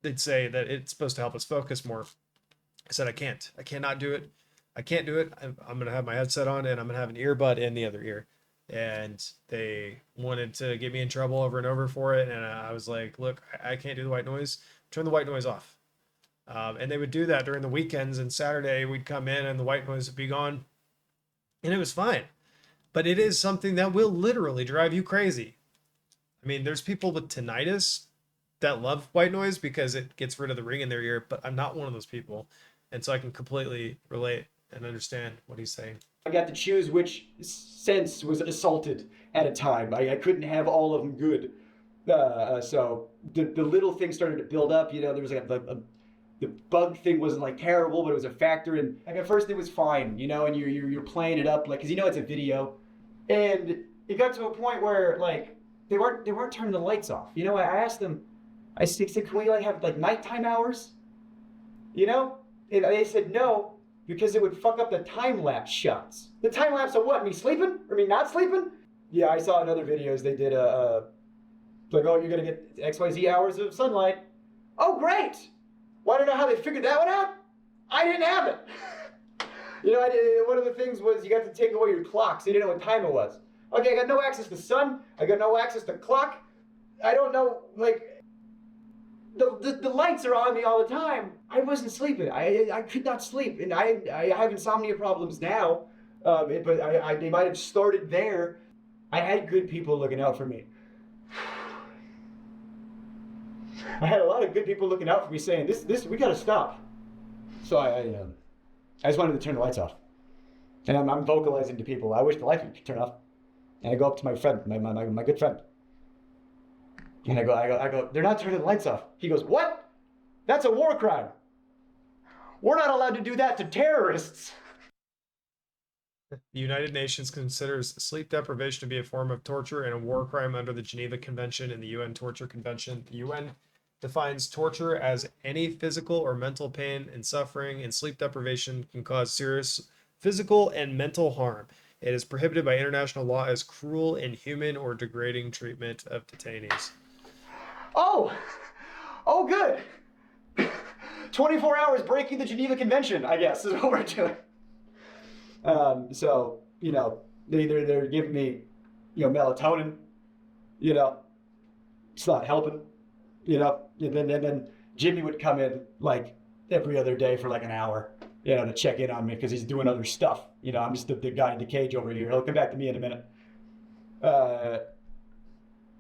they'd say that it's supposed to help us focus more. I said, I cannot do it. I can't do it. I'm going to have my headset on and I'm going to have an earbud in the other ear. And they wanted to get me in trouble over and over for it. And I was like, look, I can't do the white noise. Turn the white noise off. And they would do that during the weekends, and Saturday we'd come in and the white noise would be gone. And it was fine. But it is something that will literally drive you crazy. I mean, there's people with tinnitus that love white noise because it gets rid of the ring in their ear, but I'm not one of those people. And so I can completely relate and understand what he's saying. I got to choose which sense was assaulted at a time. I couldn't have all of them good. So the little things started to build up. There was the bug thing wasn't terrible, but it was a factor. And at first it was fine, and you're playing it up because it's a video. And it got to a point where they weren't turning the lights off. I asked them, I said, can we like have like nighttime hours? You know? And they said no, because it would fuck up the time-lapse shots. The time-lapse of what? Me sleeping? Or me not sleeping? Yeah, I saw in other videos they did like, oh, you're gonna get XYZ hours of sunlight. Oh, great! Want to know how they figured that one out? I didn't have it. You know, one of the things was you got to take away your clock, so you didn't know what time it was. Okay, I got no access to sun. I got no access to clock. I don't know, like, the lights are on me all the time. I wasn't sleeping. I could not sleep, and I have insomnia problems now. But they might have started there. I had good people looking out for me. I had a lot of good people looking out for me, saying, "This, we gotta stop." So I just wanted to turn the lights off, and I'm vocalizing to people, "I wish the lights would turn off." And I go up to my friend, my good friend, and I go, "They're not turning the lights off." He goes, "What? That's a war crime. We're not allowed to do that to terrorists." The United Nations considers sleep deprivation to be a form of torture and a war crime under the Geneva Convention and the UN Torture Convention. The UN defines torture as any physical or mental pain and suffering, and sleep deprivation can cause serious physical and mental harm. It is prohibited by international law as cruel, inhuman, or degrading treatment of detainees. Oh, good. 24 hours breaking the Geneva Convention, I guess, is what we're doing. So, you know, they're giving me, you know, melatonin, you know, it's not helping, you know, and then Jimmy would come in like every other day for like an hour, you know, to check in on me because he's doing other stuff. You know, I'm just the guy in the cage over here. He'll come back to me in a minute.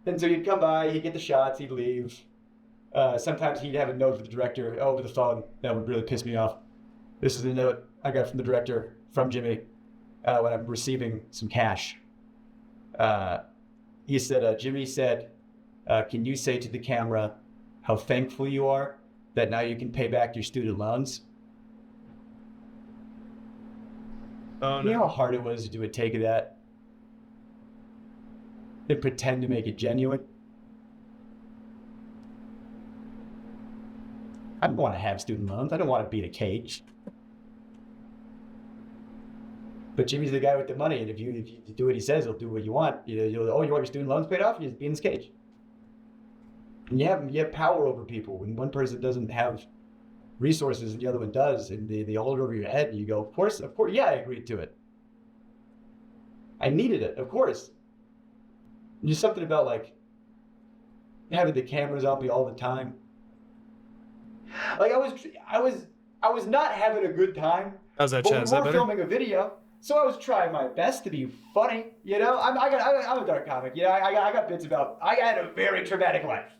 And so he'd come by, he'd get the shots, he'd leave. Sometimes he'd have a note from the director over the phone. That would really piss me off. This is the note I got from the director, from Jimmy, when I'm receiving some cash. He said, Jimmy said, can you say to the camera how thankful you are that now you can pay back your student loans? Oh, no. You know how hard it was to do a take of that? And pretend to make it genuine? I don't want to have student loans. I don't want to be in a cage. But Jimmy's the guy with the money, and if you do what he says, he'll do what you want. You want your student loans paid off? You just be in this cage. And you have power over people. When one person doesn't have resources and the other one does, and they hold it over your head, and you go, of course, yeah, I agreed to it. I needed it, of course. And just something about like having the cameras on me all the time. Like I was not having a good time. How's that, but Chad? we Is that were better? filming a video, so I was trying my best to be funny. You know, I'm a dark comic. You know, I got bits about. I had a very traumatic life.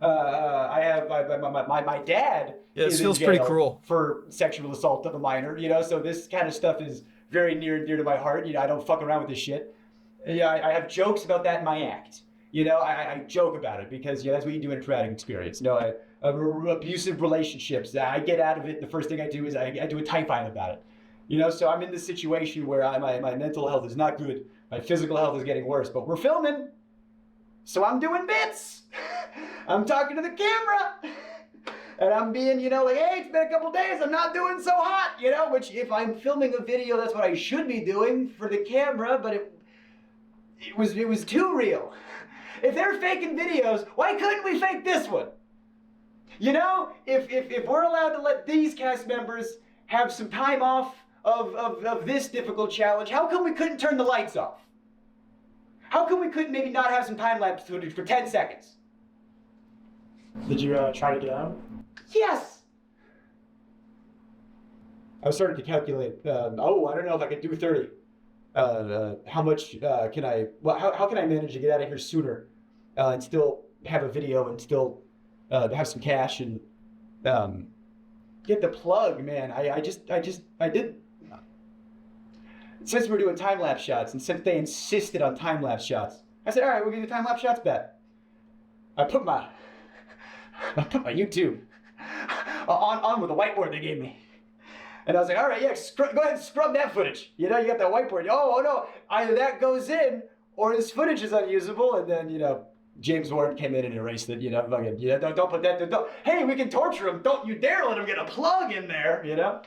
I have my dad. Yeah, this is in feels pretty jail cruel. for sexual assault of a minor. You know, so this kind of stuff is very near and dear to my heart. You know, I don't fuck around with this shit. Yeah, I have jokes about that in my act. You know, I joke about it because that's what you do in a traumatic experience. You know, abusive relationships. I get out of it. The first thing I do is I do a type-line about it. You know, so I'm in this situation where my mental health is not good. My physical health is getting worse, but we're filming. So I'm doing bits. I'm talking to the camera. And I'm being, you know, like, hey, it's been a couple days. I'm not doing so hot, you know, which if I'm filming a video, that's what I should be doing for the camera, but it was too real. If they're faking videos, why couldn't we fake this one? You know, if we're allowed to let these cast members have some time off of this difficult challenge, how come we couldn't turn the lights off? How come we couldn't maybe not have some time-lapse footage for 10 seconds? Did you try to get out? Yes! I was starting to calculate, I don't know if I could do 30. How much can I, well, how can I manage to get out of here sooner and still have a video and still have some cash and get the plug, man. I did. Since we're doing time-lapse shots and since they insisted on time-lapse shots, I said, all right, we're gonna do time-lapse shots, bet. I put my YouTube on with the whiteboard they gave me. And I was like, all right, yeah, go ahead and scrub that footage. You know, you got that whiteboard. Oh no, either that goes in or this footage is unusable. And then, you know, James Ward came in and erased it, you know, fucking, you know, don't put that, don't, hey, we can torture him, don't you dare let him get a plug in there, you know?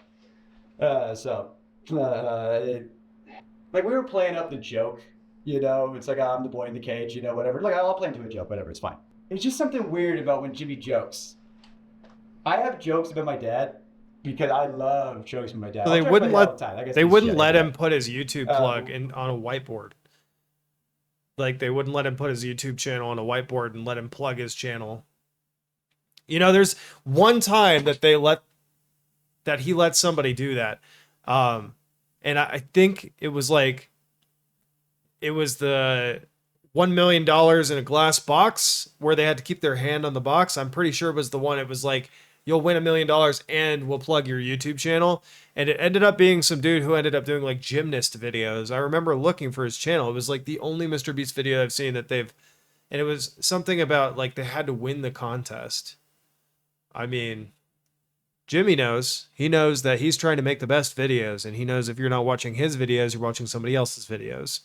Like we were playing up the joke, you know, it's like, oh, I'm the boy in the cage, you know, whatever, like I'll play into a joke, whatever, it's fine. It's just something weird about when Jimmy jokes. I have jokes about my dad because I love jokes with my dad. They wouldn't let him put put his YouTube plug on a whiteboard. Like they wouldn't let him put his YouTube channel on a whiteboard and let him plug his channel. You know, there's one time that he let somebody do that. And I think it was the $1 million in a glass box where they had to keep their hand on the box. I'm pretty sure it was the one. It was like, you'll win $1 million and we'll plug your YouTube channel. And it ended up being some dude who ended up doing like gymnast videos. I remember looking for his channel. It was like the only Mr. Beast video I've seen that and it was something about like they had to win the contest. I mean, Jimmy knows. He knows that he's trying to make the best videos, and he knows if you're not watching his videos, you're watching somebody else's videos.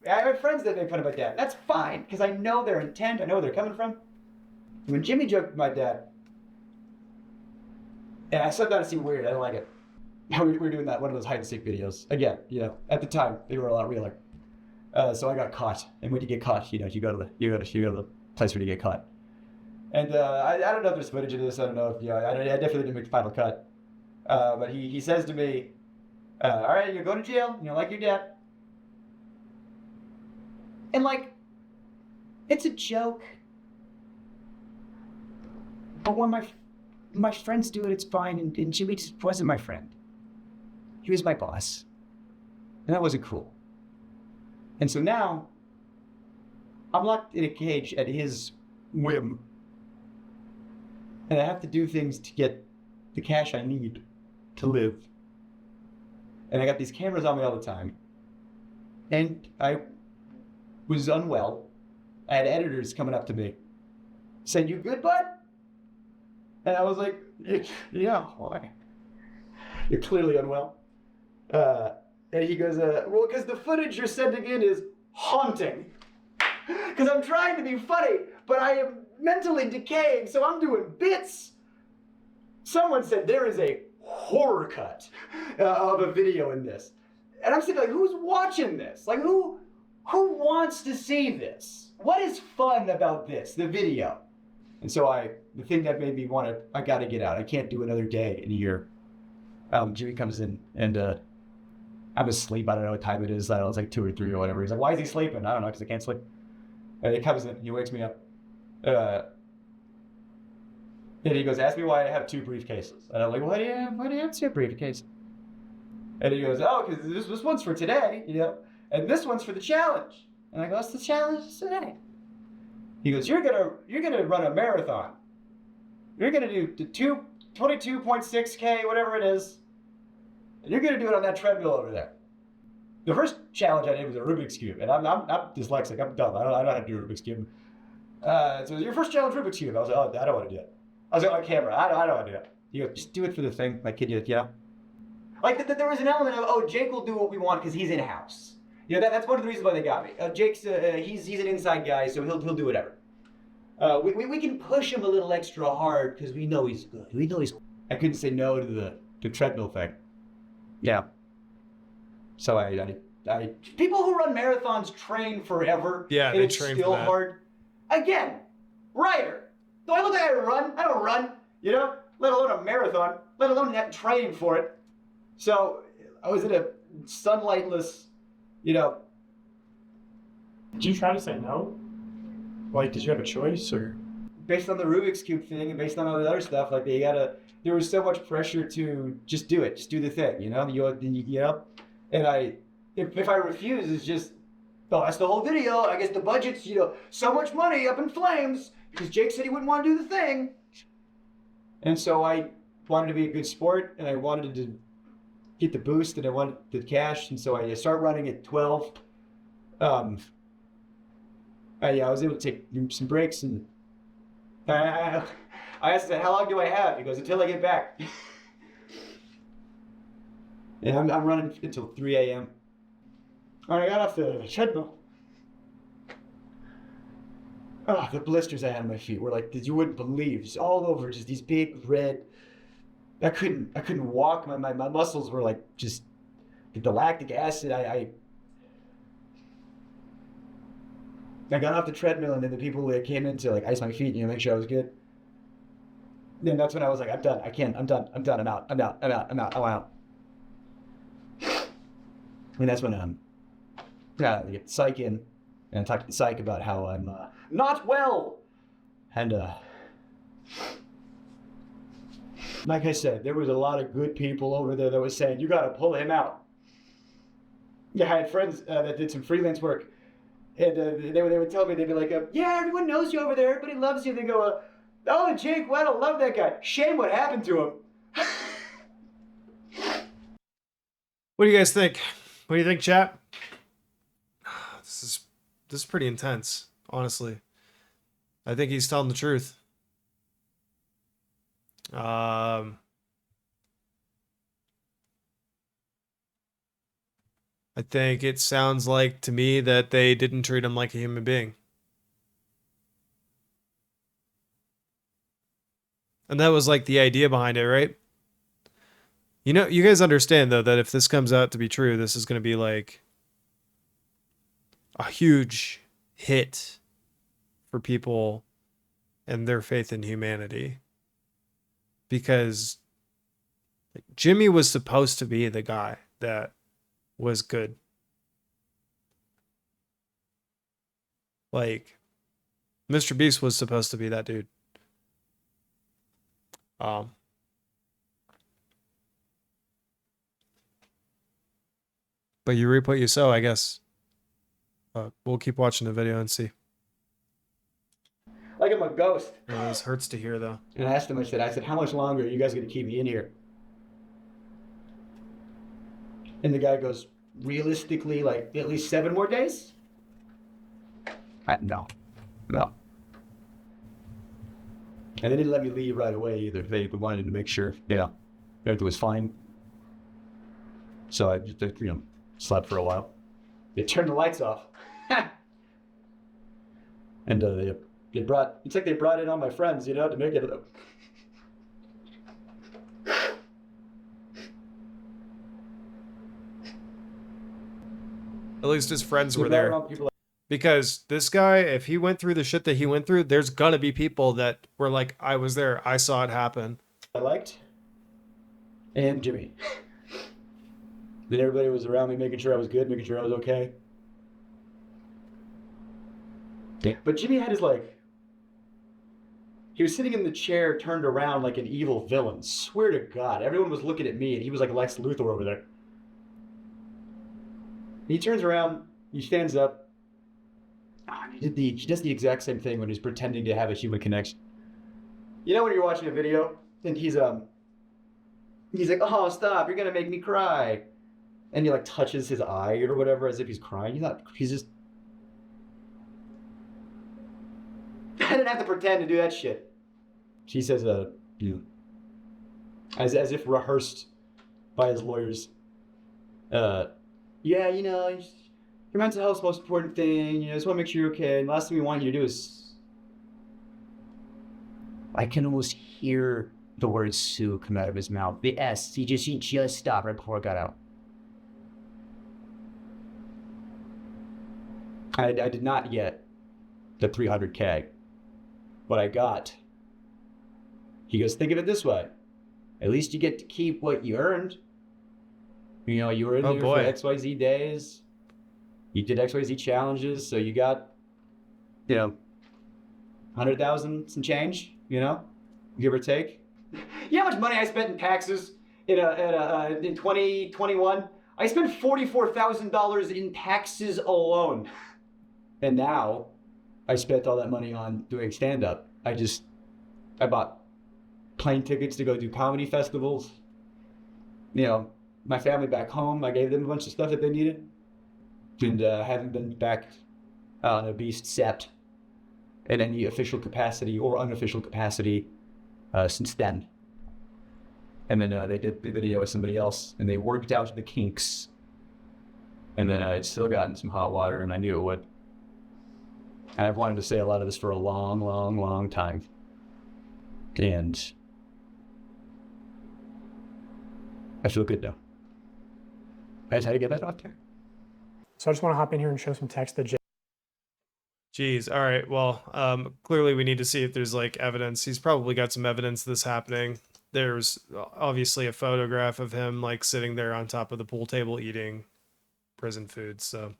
I have friends that make fun of my dad. That's fine, because I know their intent. I know where they're coming from. When Jimmy joked with my dad, and I sometimes seem weird. I don't like it. We were doing that one of those hide and seek videos again. You know, at the time they were a lot realer. So I got caught, and when you get caught, you know, you go to the place where you get caught. And I don't know if there's footage of this. I don't know if I definitely didn't make the final cut. But he says to me, "All right, you're going to jail. You know, like your dad." And like, it's a joke. But when my friends do it, it's fine. And Jimmy just wasn't my friend. He was my boss. And that wasn't cool. And so now, I'm locked in a cage at his whim. And I have to do things to get the cash I need to live. And I got these cameras on me all the time. And I was unwell. I had editors coming up to me saying, "You good, bud?" And I was like, "Yeah, why? You're clearly unwell." And he goes, "Well, because the footage you're sending in is haunting. Because I'm trying to be funny, but I am mentally decaying, so I'm doing bits." Someone said there is a horror cut of a video in this. And I'm sitting like, who's watching this? Like, who wants to see this? What is fun about this, the video? And so the thing that made me want to, I got to get out. I can't do another day in a year. Jimmy comes in and I'm asleep. I don't know what time it is. I don't know, it's like 2 or 3 or whatever. He's like, "Why is he sleeping?" I don't know, because I can't sleep. And he comes in, he wakes me up. And he goes, "Ask me why I have 2 briefcases." And I'm like, why do you have 2 briefcases? And he goes, "Oh, because this one's for today, you know, and this one's for the challenge." And I go, "What's the challenge today?" He goes, You're gonna run a marathon. You're gonna do the 22.6K, whatever it is. And you're gonna do it on that treadmill over there. The first challenge I did was a Rubik's Cube, and I'm dyslexic. I'm dumb. I don't know how to do a Rubik's Cube. So your first challenge, Rubik's Cube. I was like, "Oh, I don't want to do it." I was like, "On camera, I don't want to do it." He goes, "Just do it for the thing, like kid, you know." Like there was an element of, oh, Jake will do what we want because he's in house. You know, that's one of the reasons why they got me. Jake's he's an inside guy, so he'll do whatever. We can push him a little extra hard because we know he's good. We know he's. I couldn't say no to the treadmill thing. Yeah. So I people who run marathons train forever. Yeah, and they it's train still for that. hard. Again, writer. Do I look like I run? I don't run. You know, let alone a marathon. Let alone that training for it. So I was in a sunlightless, you know. Did you try to say no? Like, did you have a choice, or? Based on the Rubik's Cube thing and based on all the other stuff, like there was so much pressure to just do it, just do the thing, you know. You know, and if I refuse, it's just, oh, that's the whole video. I guess the budget's, you know, so much money up in flames because Jake said he wouldn't want to do the thing. And so I wanted to be a good sport, and I wanted to get the boost, and I wanted the cash, and so I started running at 12. I was able to take some breaks, and I asked him, "How long do I have?" He goes, "Until I get back." And I'm running until 3 a.m. I got off the treadmill. Oh, the blisters I had on my feet were like, you wouldn't believe, just all over, just these big red. I couldn't walk. My muscles were like just the lactic acid. I got off the treadmill, and then the people that came in to like ice my feet, make sure I was good. Then that's when I was like, I'm done. I can't. I'm done. I'm done. I'm out. I'm out. I'm out. I'm out. I'm out. And that's when I get psych in, and I talk to the psych about how I'm not well. And like I said, there was a lot of good people over there that was saying, you got to pull him out. Yeah, I had friends that did some freelance work, and they would tell me, they'd be like, yeah, everyone knows you over there, everybody loves you. They go, oh, Jake Weddle, love that guy. Shame what happened to him. What do you guys think? What do you think, chat? This is pretty intense, honestly. I think he's telling the truth. I think it sounds like to me that they didn't treat him like a human being. And that was like the idea behind it, right? You guys understand though that if this comes out to be true, this is going to be like a huge hit for people and their faith in humanity. Because Jimmy was supposed to be the guy that was good. Like, Mr. Beast was supposed to be that dude. But you reap what you sow, I guess. We'll keep watching the video and see. Like I'm a ghost. This hurts to hear, though. And I asked him, I said, how much longer are you guys going to keep me in here? And the guy goes, realistically, like at least 7 more days? No. And they didn't let me leave right away either. They wanted to make sure, everything was fine. So I just, slept for a while. They turned the lights off. And they brought it on my friends, to make it. At least his friends were there. Because this guy, if he went through the shit that he went through, there's gonna be people that were like, I was there, I saw it happen. I liked. And Jimmy. Then everybody was around me making sure I was good, making sure I was okay. But Jimmy had his he was sitting in the chair turned around like an evil villain. Swear to God. Everyone was looking at me and he was like Lex Luthor over there. He turns around, he stands up. He does the exact same thing when he's pretending to have a human connection. When you're watching a video and he's like, oh, stop, you're gonna make me cry. And he touches his eye or whatever as if he's crying. He's just... I didn't have to pretend to do that shit. She says, as if rehearsed by his lawyers. Yeah, your mental health's the most important thing. I just want to make sure you're okay. And the last thing we want you to do is... I can almost hear the word Sue come out of his mouth. The S, he just stopped right before it got out. I did not get the 300K. What I got, he goes, think of it this way. At least you get to keep what you earned. You were in there for XYZ days. You did XYZ challenges, so you got, 100,000 some change, give or take. You know how much money I spent in taxes in 2021? I spent $44,000 in taxes alone. And now I spent all that money on doing stand-up. I bought plane tickets to go do comedy festivals. My family back home, I gave them a bunch of stuff that they needed. And haven't been back on a Beast set in any official capacity or unofficial capacity since then. And then they did the video with somebody else, and they worked out the kinks. And then I'd still gotten some hot water, and I knew it would. And I've wanted to say a lot of this for a long, long, long time. And I feel good now. I just had to get that out there. So I just want to hop in here and show some text that Jake Jeez. All right. Well, clearly we need to see if there's like evidence. He's probably got some evidence of this happening. There's obviously a photograph of him like sitting there on top of the pool table eating prison food. So,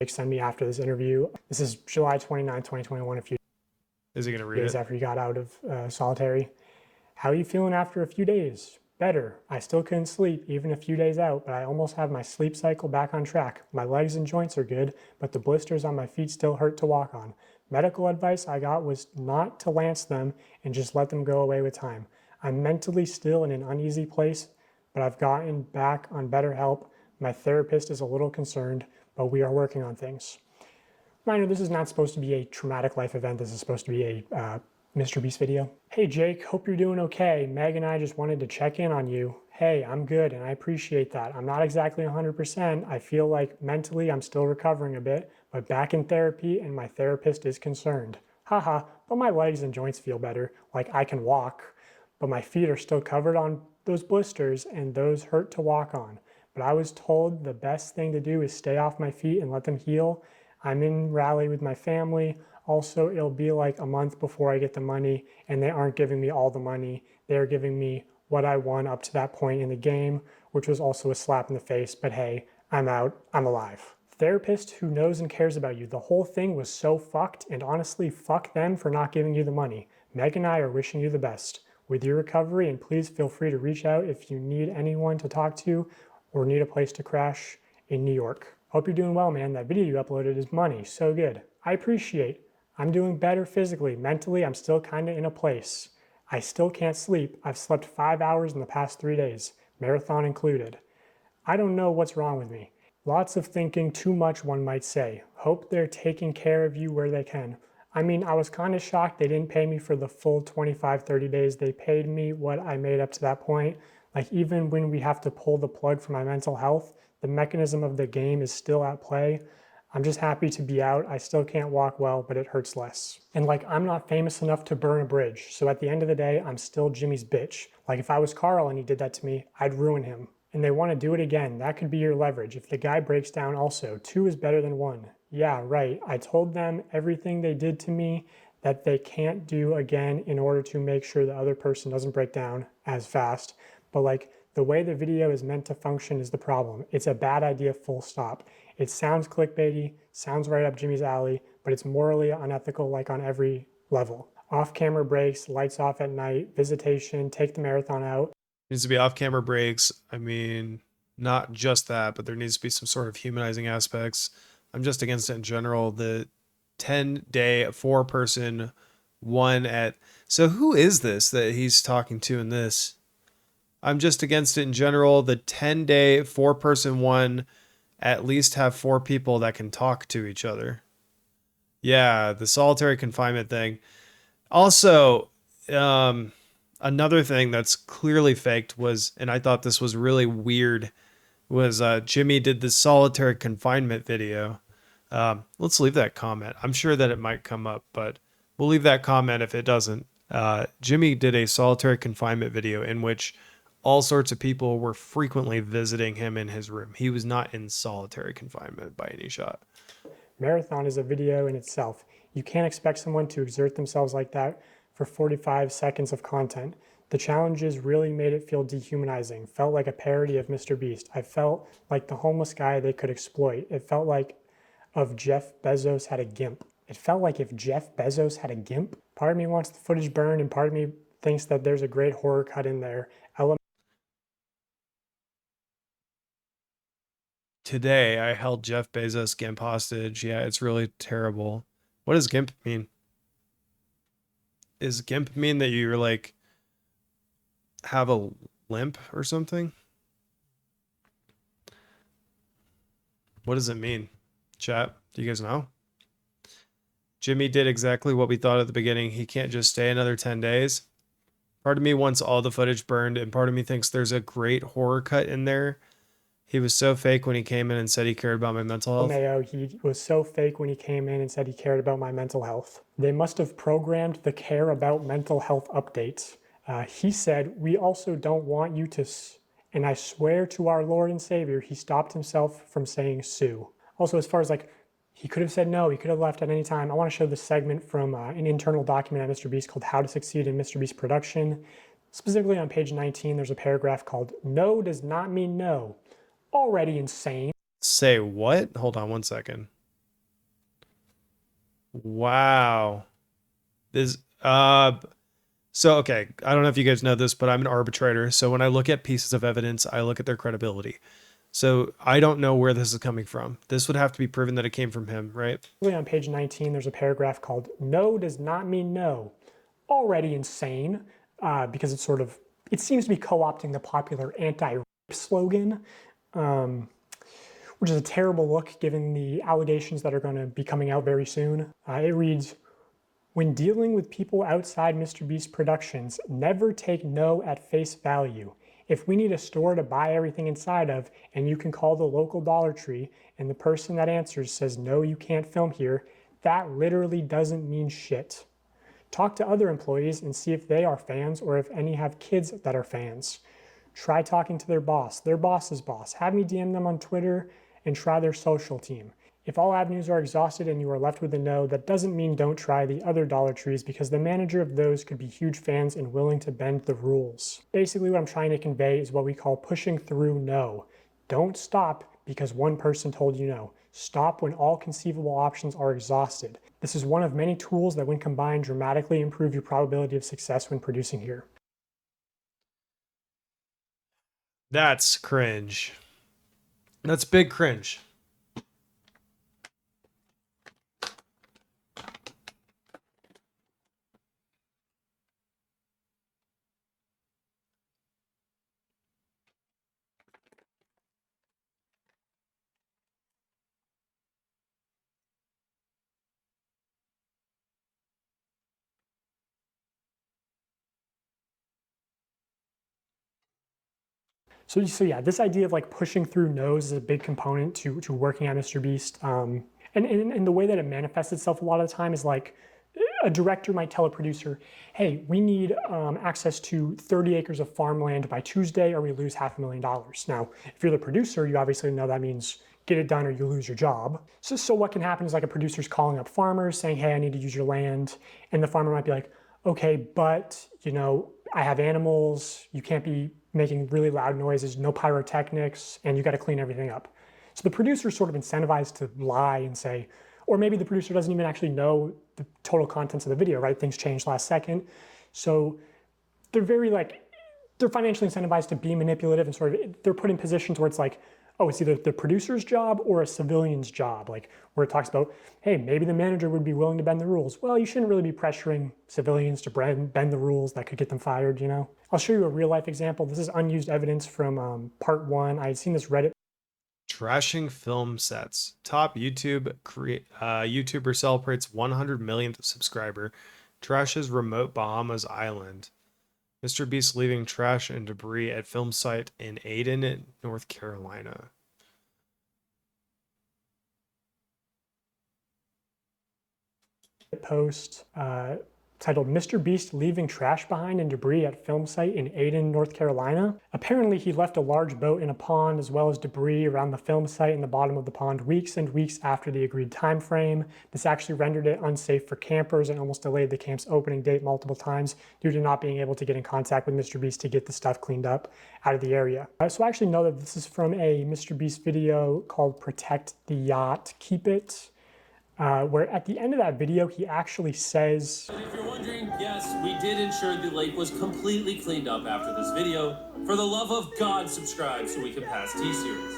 sent me after this interview. This is July 29, 2021, a few is he going to read days it? after he got out of solitary. How are you feeling after a few days? Better. I still couldn't sleep even a few days out, but I almost have my sleep cycle back on track. My legs and joints are good, but the blisters on my feet still hurt to walk on. Medical advice I got was not to lance them and just let them go away with time. I'm mentally still in an uneasy place, but I've gotten back on better help. My therapist is a little concerned, but we are working on things. Reminder, this is not supposed to be a traumatic life event. This is supposed to be a Mr. Beast video. Hey Jake, hope you're doing okay. Meg and I just wanted to check in on you. Hey, I'm good and I appreciate that. I'm not exactly 100%. I feel like mentally I'm still recovering a bit, but back in therapy and my therapist is concerned. Haha, but my legs and joints feel better. Like I can walk, but my feet are still covered on those blisters and those hurt to walk on. But I was told the best thing to do is stay off my feet and let them heal. I'm in Raleigh with my family. Also, it'll be like a month before I get the money, and they aren't giving me all the money. They're giving me what I won up to that point in the game, which was also a slap in the face, but hey, I'm out, I'm alive. Therapist who knows and cares about you. The whole thing was so fucked, and honestly, fuck them for not giving you the money. Meg and I are wishing you the best with your recovery, and please feel free to reach out if you need anyone to talk to or need a place to crash in New York. Hope you're doing well, man. That video you uploaded is money, so good. I appreciate. I'm doing better physically. Mentally, I'm still kind of in a place. I still can't sleep. I've slept 5 hours in the past 3 days, marathon included. I don't know what's wrong with me. Lots of thinking, too much one might say. Hope they're taking care of you where they can. I mean, I was kind of shocked they didn't pay me for the full 25, 30 days. They paid me what I made up to that point. Like even when we have to pull the plug for my mental health, the mechanism of the game is still at play. I'm just happy to be out. I still can't walk well, but it hurts less. And like, I'm not famous enough to burn a bridge. So at the end of the day, I'm still Jimmy's bitch. Like if I was Carl and he did that to me, I'd ruin him. And they want to do it again. That could be your leverage. If the guy breaks down also, 2 is better than 1. Yeah, right. I told them everything they did to me that they can't do again in order to make sure the other person doesn't break down as fast. But like the way the video is meant to function is the problem. It's a bad idea, full stop. It sounds clickbaity, sounds right up Jimmy's alley, but it's morally unethical like on every level. Off-camera breaks, lights off at night, visitation, take the marathon out. Needs to be off-camera breaks. I mean, not just that, but there needs to be some sort of humanizing aspects. I'm just against it in general. The 10-day, 4-person, 1 at... So who is this that he's talking to in this? I'm just against it in general. The 10-day, 4-person, 1... at least have 4 people that can talk to each other. Yeah, the solitary confinement thing. Also, another thing that's clearly faked was, and I thought this was really weird, was Jimmy did the solitary confinement video. Let's leave that comment. I'm sure that it might come up, but we'll leave that comment if it doesn't. Jimmy did a solitary confinement video in which all sorts of people were frequently visiting him in his room. He was not in solitary confinement by any shot. Marathon is a video in itself. You can't expect someone to exert themselves like that for 45 seconds of content. The challenges really made it feel dehumanizing. Felt like a parody of Mr. Beast. I felt like the homeless guy they could exploit. It felt like if Jeff Bezos had a GIMP. It felt like if Jeff Bezos had a GIMP. Part of me wants the footage burned and part of me thinks that there's a great horror cut in there. Today, I held Jeff Bezos GIMP hostage. Yeah, it's really terrible. What does GIMP mean? Is GIMP mean that you're like have a limp or something? What does it mean? Chat, do you guys know? Jimmy did exactly what we thought at the beginning. He can't just stay another 10 days. Part of me wants all the footage burned, and part of me thinks there's a great horror cut in there He was so fake when he came in and said he cared about my mental health. Mayo, he was so fake when he came in and said he cared about my mental health. They must have programmed the care about mental health updates. He said, we also don't want you to, and I swear to our Lord and Savior, he stopped himself from saying sue. Also, as far as like, he could have said no, he could have left at any time. I want to show this segment from an internal document at MrBeast called How to Succeed in MrBeast Production. Specifically on page 19, there's a paragraph called No does not mean no. Already insane. Say what? Hold on one second. Wow. This so okay, I don't know if you guys know this, but I'm an arbitrator. So when I look at pieces of evidence, I look at their credibility. So I don't know where this is coming from. This would have to be proven that it came from him, right? On page 19, there's a paragraph called No does not mean no. Already insane, because it seems to be co-opting the popular anti-rape slogan, which is a terrible look given the allegations that are going to be coming out very soon. It reads, when dealing with people outside MrBeast Productions, never take no at face value. If we need a store to buy everything inside of, and you can call the local Dollar Tree, and the person that answers says, no, you can't film here, that literally doesn't mean shit. Talk to other employees and see if they are fans or if any have kids that are fans. Try talking to their boss's boss. Have me DM them on Twitter and try their social team. If all avenues are exhausted and you are left with a no, that doesn't mean don't try the other Dollar Trees because the manager of those could be huge fans and willing to bend the rules. Basically what I'm trying to convey is what we call pushing through no. Don't stop because one person told you no. Stop when all conceivable options are exhausted. This is one of many tools that when combined dramatically improve your probability of success when producing here. That's cringe. That's big cringe. So yeah, this idea of like pushing through no's is a big component to working at MrBeast. And the way that it manifests itself a lot of the time is like a director might tell a producer, hey, we need access to 30 acres of farmland by Tuesday or we lose $500,000. Now, if you're the producer, you obviously know that means get it done or you lose your job. So what can happen is like a producer's calling up farmers saying, hey, I need to use your land. And the farmer might be like, okay, but you know, I have animals, you can't be making really loud noises, no pyrotechnics, and you got to clean everything up. So the producer is sort of incentivized to lie and say, or maybe the producer doesn't even actually know the total contents of the video, right? Things changed last second. So they're they're financially incentivized to be manipulative and sort of, they're put in positions where it's like, oh, it's either the producer's job or a civilian's job, like where it talks about, hey, maybe the manager would be willing to bend the rules. Well, you shouldn't really be pressuring civilians to bend the rules that could get them fired, you know? I'll show you a real life example. This is unused evidence from part 1. I had seen this Reddit. Trashing film sets. Top YouTuber celebrates 100 millionth subscriber. Trashes remote Bahamas island. MrBeast leaving trash and debris at film site in Ayden, North Carolina. Post titled MrBeast leaving trash behind and debris at film site in Ayden, North Carolina. Apparently he left a large boat in a pond as well as debris around the film site in the bottom of the pond weeks and weeks after the agreed time frame. This actually rendered it unsafe for campers and almost delayed the camp's opening date multiple times due to not being able to get in contact with MrBeast to get the stuff cleaned up out of the area. So I actually know that this is from a MrBeast video called Protect the Yacht, Keep It. Where at the end of that video, he actually says, If you're wondering, yes, we did ensure the lake was completely cleaned up after this video. For the love of God, subscribe so we can pass T-Series.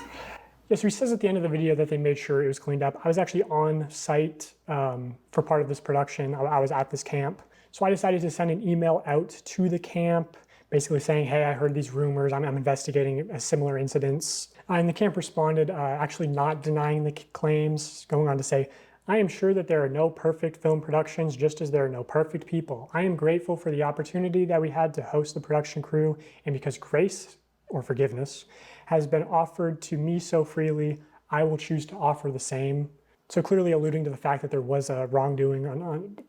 Yeah, so he says at the end of the video that they made sure it was cleaned up. I was actually on site for part of this production. I was at this camp. So I decided to send an email out to the camp, basically saying, hey, I heard these rumors. I'm investigating similar incidents. And the camp responded, actually not denying the claims, going on to say, I am sure that there are no perfect film productions, just as there are no perfect people. I am grateful for the opportunity that we had to host the production crew, and because grace, or forgiveness, has been offered to me so freely, I will choose to offer the same. So clearly alluding to the fact that there was a wrongdoing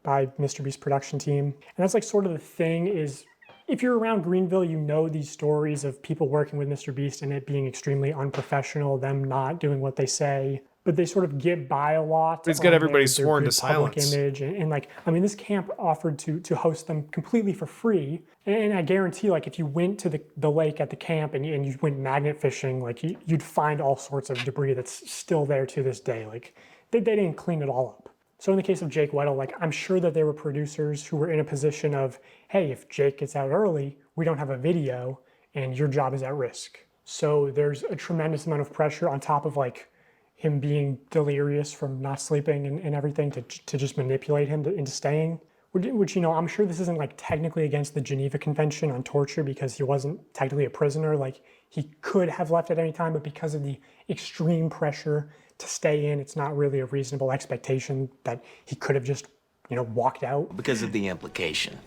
by MrBeast's production team. And that's like sort of the thing is, if you're around Greenville, you know these stories of people working with MrBeast and it being extremely unprofessional, them not doing what they say, but they sort of get by a lot. He's got everybody their sworn to good public silence. image. And like, I mean, this camp offered to host them completely for free. And I guarantee, like, if you went to the lake at the camp and you went magnet fishing, like, you'd find all sorts of debris that's still there to this day. Like, they didn't clean it all up. So in the case of Jake Weddle, like, I'm sure that there were producers who were in a position of, hey, if Jake gets out early, we don't have a video and your job is at risk. So there's a tremendous amount of pressure on top of like him being delirious from not sleeping and everything to just manipulate him into staying. Which, you know, I'm sure this isn't like technically against the Geneva Convention on torture because he wasn't technically a prisoner. Like, he could have left at any time, but because of the extreme pressure to stay in, it's not really a reasonable expectation that he could have just, you know, walked out. Because of the implication.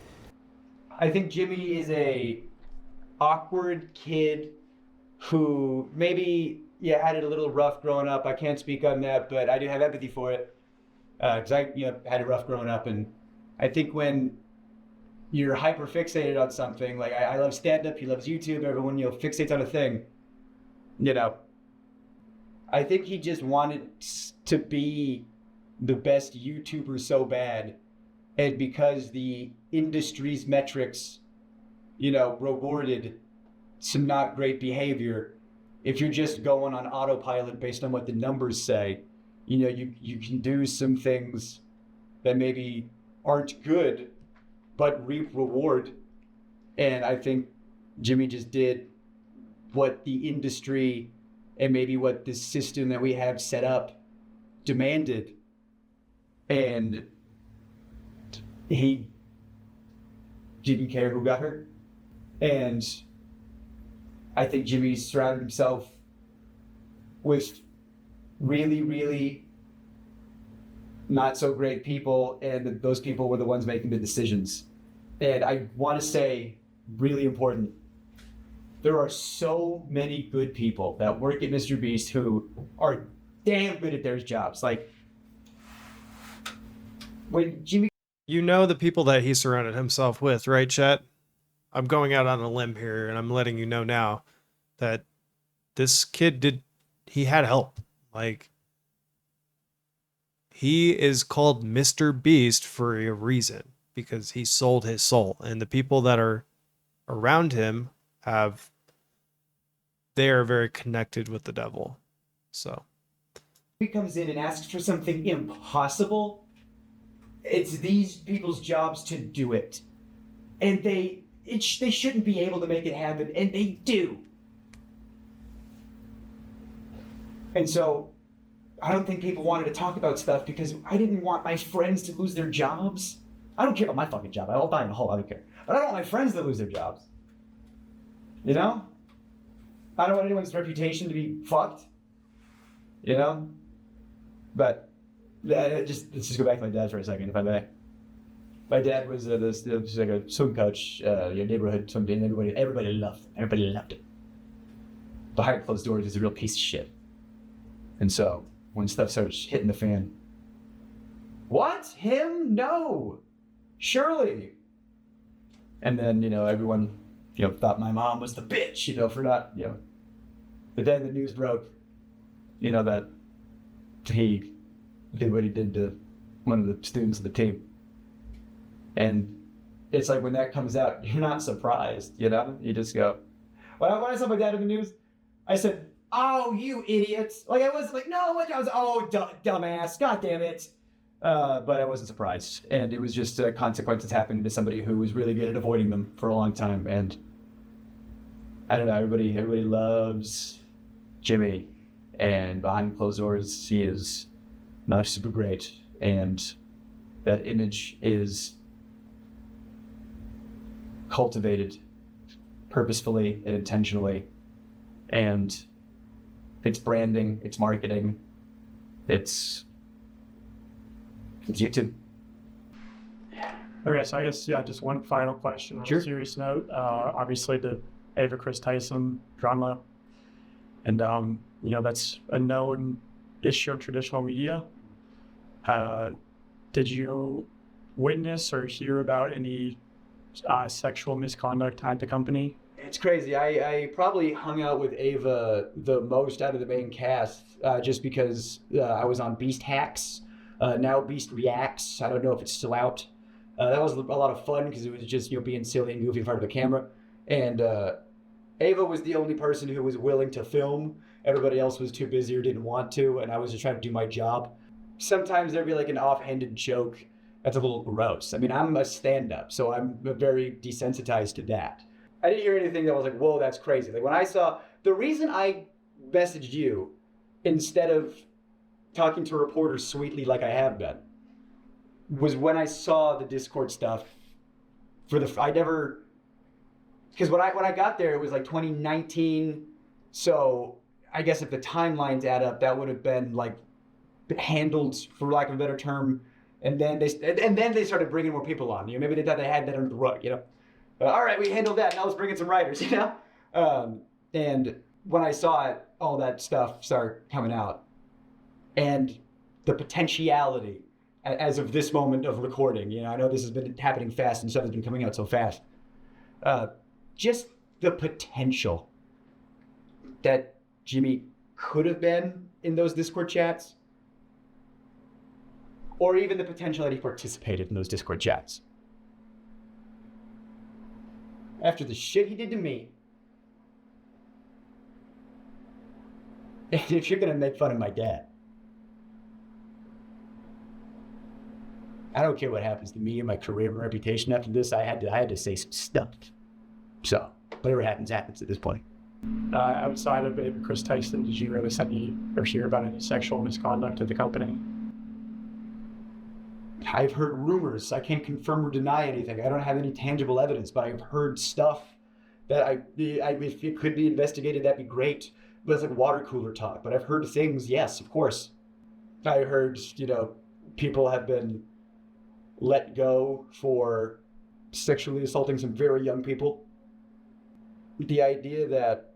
I think Jimmy is a awkward kid who maybe, had it a little rough growing up. I can't speak on that, but I do have empathy for it. Because I had it rough growing up. And I think when you're hyper fixated on something, like I love stand-up, he loves YouTube, everyone, fixates on a thing, I think he just wanted to be the best YouTuber so bad. And because the industry's metrics, rewarded some not great behavior, if you're just going on autopilot based on what the numbers say, you can do some things that maybe aren't good, but reap reward. And I think Jimmy just did what the industry and maybe what the system that we have set up demanded. And he didn't care who got hurt. And I think Jimmy surrounded himself with really, really not so great people, and those people were the ones making the decisions. And I want to say, really important, there are so many good people that work at MrBeast who are damn good at their jobs. Like, when Jimmy... You know the people that he surrounded himself with, right, Chet? I'm going out on a limb here, and I'm letting you know now that this kid he had help. Like, he is called Mr. Beast for a reason, because he sold his soul. And the people that are around him they are very connected with the devil. So he comes in and asks for something impossible, it's these people's jobs to do it. And they shouldn't be able to make it happen, and they do. And so I don't think people wanted to talk about stuff because I didn't want my friends to lose their jobs. I don't care about my fucking job. I'll die in a hole. I don't care. But I don't want my friends to lose their jobs. I don't want anyone's reputation to be fucked. But let's just go back to my dad for a second, if I may. My dad was like a swim coach, neighborhood swim team. Everybody loved it. Behind closed doors, he's a real piece of shit. And so when stuff starts hitting the fan, what? Him? No. Surely. And then, everyone, thought my mom was the bitch, for not, But then the news broke, that he did what he did to one of the students of the team. And it's like when that comes out, you're not surprised, You just go, when I saw my dad in the news, I said, oh, you idiots. Like, I was like, no, I was, dumbass, god damn it. But I wasn't surprised. And it was just consequences happening to somebody who was really good at avoiding them for a long time. And I don't know, everybody loves Jimmy. And behind closed doors, he is not super great. And that image is cultivated purposefully and intentionally. And it's branding, it's marketing, it's YouTube. Okay, so I guess, just one final question on a serious note. Obviously, the Ava Chris Tyson drama And, that's a known issue of traditional media. Did you witness or hear about any sexual misconduct at the company? It's crazy. I probably hung out with Ava the most out of the main cast just because I was on Beast Hacks, now Beast Reacts. I don't know if it's still out. That was a lot of fun because it was just, being silly and goofy in front of the camera. And Ava was the only person who was willing to film. Everybody else was too busy or didn't want to, and I was just trying to do my job. Sometimes there'd be like an offhanded joke that's a little gross. I mean, I'm a stand-up, so I'm very desensitized to that. I didn't hear anything that was like, whoa, that's crazy. Like when I saw, the reason I messaged you instead of talking to reporters sweetly like I have been was when I saw the Discord stuff because when I got there, it was like 2019. So I guess if the timelines add up, that would have been like handled, for lack of a better term. And then they started bringing more people on. Maybe they thought they had that under the rug, all right, we handled that. Now let's bring in some writers, And when I saw it, all that stuff started coming out. And the potentiality, as of this moment of recording, I know this has been happening fast and stuff has been coming out so fast. Just the potential that Jimmy could have been in those Discord chats, or even the potential that he participated in those Discord chats. After the shit he did to me, if you're gonna make fun of my dad, I don't care what happens to me and my career and reputation after this. I had to say some stuff. So whatever happens at this point. Outside of Chris Tyson, did you notice any or hear about any sexual misconduct at the company? I've heard rumors. I can't confirm or deny anything. I don't have any tangible evidence, but I've heard stuff that if it could be investigated, that'd be great. But it's like water cooler talk. But I've heard things, yes, of course. I heard, people have been let go for sexually assaulting some very young people. The idea that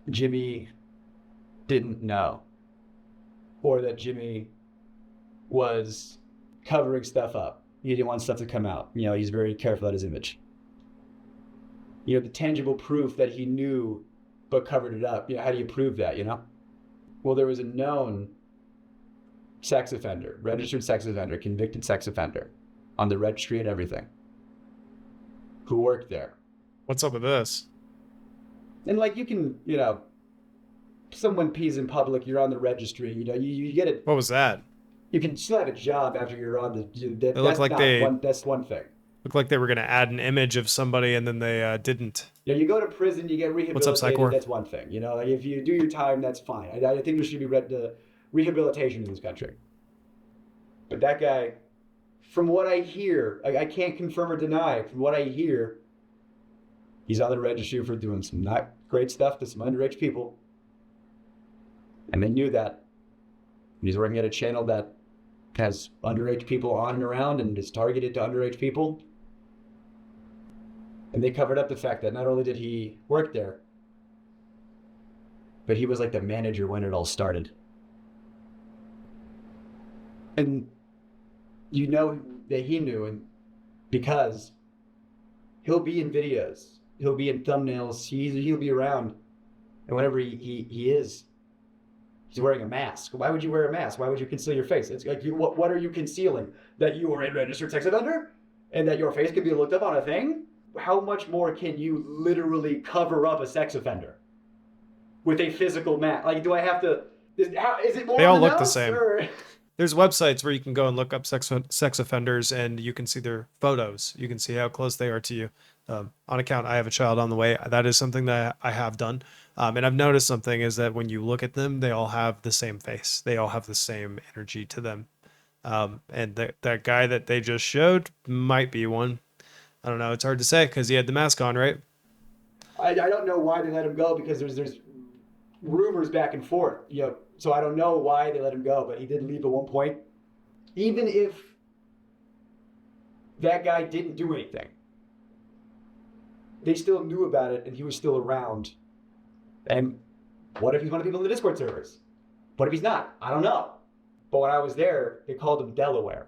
Jimmy didn't know, or that Jimmy was covering stuff up. He didn't want stuff to come out. He's very careful about his image. The tangible proof that he knew but covered it up. How do you prove that, Well, there was a known sex offender, registered sex offender, convicted sex offender on the registry and everything who worked there. What's up with this? And you can, someone pees in public, you're on the registry, you get it. What was that? You can still have a job after you're on the. That's one thing. Looked like they were going to add an image of somebody and then they didn't. You go to prison, you get rehabilitated. What's up, Psychor? That's one thing. If you do your time, that's fine. I think there should be rehabilitation in this country. But that guy, from what I hear, I can't confirm or deny. From what I hear, he's on the registry for doing some not great stuff to some underage people. And they knew that. He's working at a channel that has underage people on and around and is targeted to underage people. And they covered up the fact that not only did he work there, but he was like the manager when it all started. And that he knew, and because he'll be in videos, he'll be in thumbnails, he'll be around. And whenever he is, he's wearing a mask. Why would you wear a mask? Why would you conceal your face? It's like, what are you concealing? That you are a registered sex offender? And that your face can be looked up on a thing? How much more can you literally cover up a sex offender with a physical mask? Do I have to? Is it more? They all look the same. There's websites where you can go and look up sex offenders, and you can see their photos. You can see how close they are to you. On account, I have a child on the way. That is something that I have done. And I've noticed something is that when you look at them, they all have the same face. They all have the same energy to them. And that guy that they just showed might be one. I don't know. It's hard to say because he had the mask on, right? I don't know why they let him go because there's rumors back and forth. So I don't know why they let him go, but he did leave at one point. Even if that guy didn't do anything, they still knew about it and he was still around. And What if he's one of the people in the Discord servers? What if he's not? I don't know. But when I was there, they called him Delaware.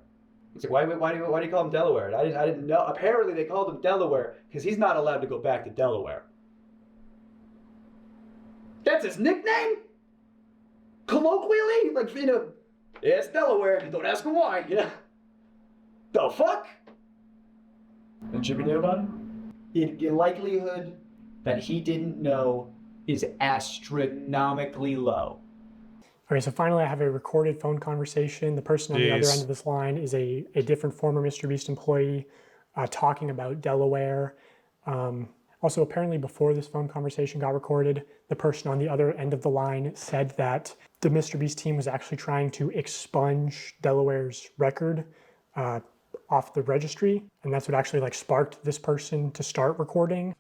It's like, why do you call him Delaware? And I didn't know. Apparently, they called him Delaware because he's not allowed to go back to Delaware. That's his nickname? Colloquially? Like, you know, yeah, it's Delaware. Don't ask him why, you know? The fuck? And Jimmy knew about it? The likelihood that he didn't know is astronomically low. Okay, so finally I have a recorded phone conversation. The person on the other end of this line is a different former MrBeast employee talking about Delaware. Also, apparently before this phone conversation got recorded, the person on the other end of the line said that the MrBeast team was actually trying to expunge Delaware's record off the registry, and that's what actually like sparked this person to start recording.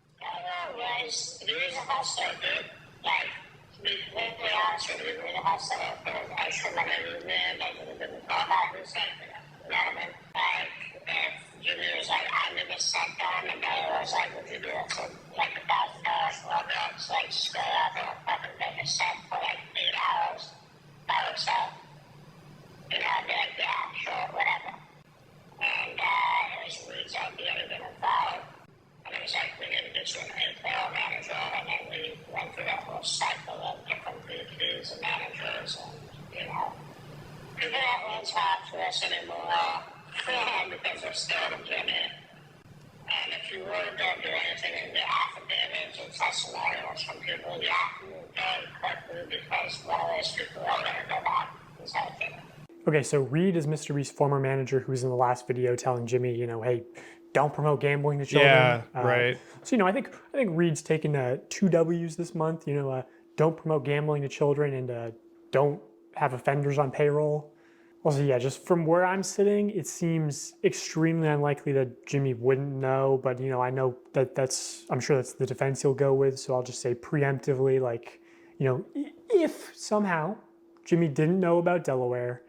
Okay, so Reed is MrBeast's former manager who was in the last video telling Jimmy, you know, hey, don't promote gambling to children. Yeah, right. So, you know, I think Reed's taken 2 W's this month. You know, don't promote gambling to children and don't have offenders on payroll. Also, yeah, just from where I'm sitting, it seems extremely unlikely that Jimmy wouldn't know. But, you know, I know I'm sure that's the defense he'll go with. So I'll just say preemptively, like, you know, if somehow Jimmy didn't know about Delaware,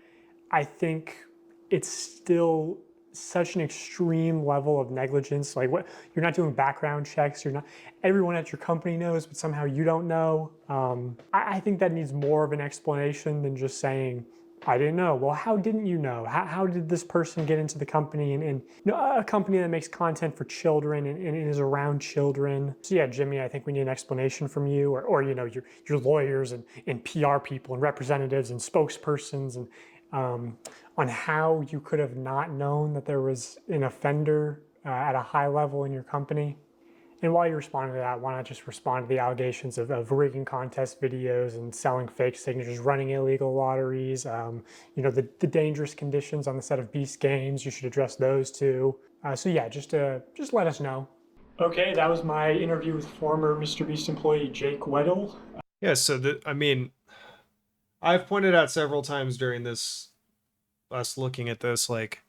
I think it's still such an extreme level of negligence. Like, what, you're not doing background checks. You're not. Everyone at your company knows, but somehow you don't know. I think that needs more of an explanation than just saying, I didn't know. Well, how didn't you know? How did this person get into the company and you know, a company that makes content for children and is around children? So yeah, Jimmy, I think we need an explanation from you or you know, your lawyers and PR people and representatives and spokespersons and on how you could have not known that there was an offender at a high level in your company. And while you're responding to that, why not just respond to the allegations of rigging contest videos and selling fake signatures, running illegal lotteries, you know, the dangerous conditions on the set of Beast games. You should address those too. So yeah, just let us know. Okay, that was my interview with former MrBeast employee Jake Weddle. Yeah, so I mean, I've pointed out several times during us looking at this, like,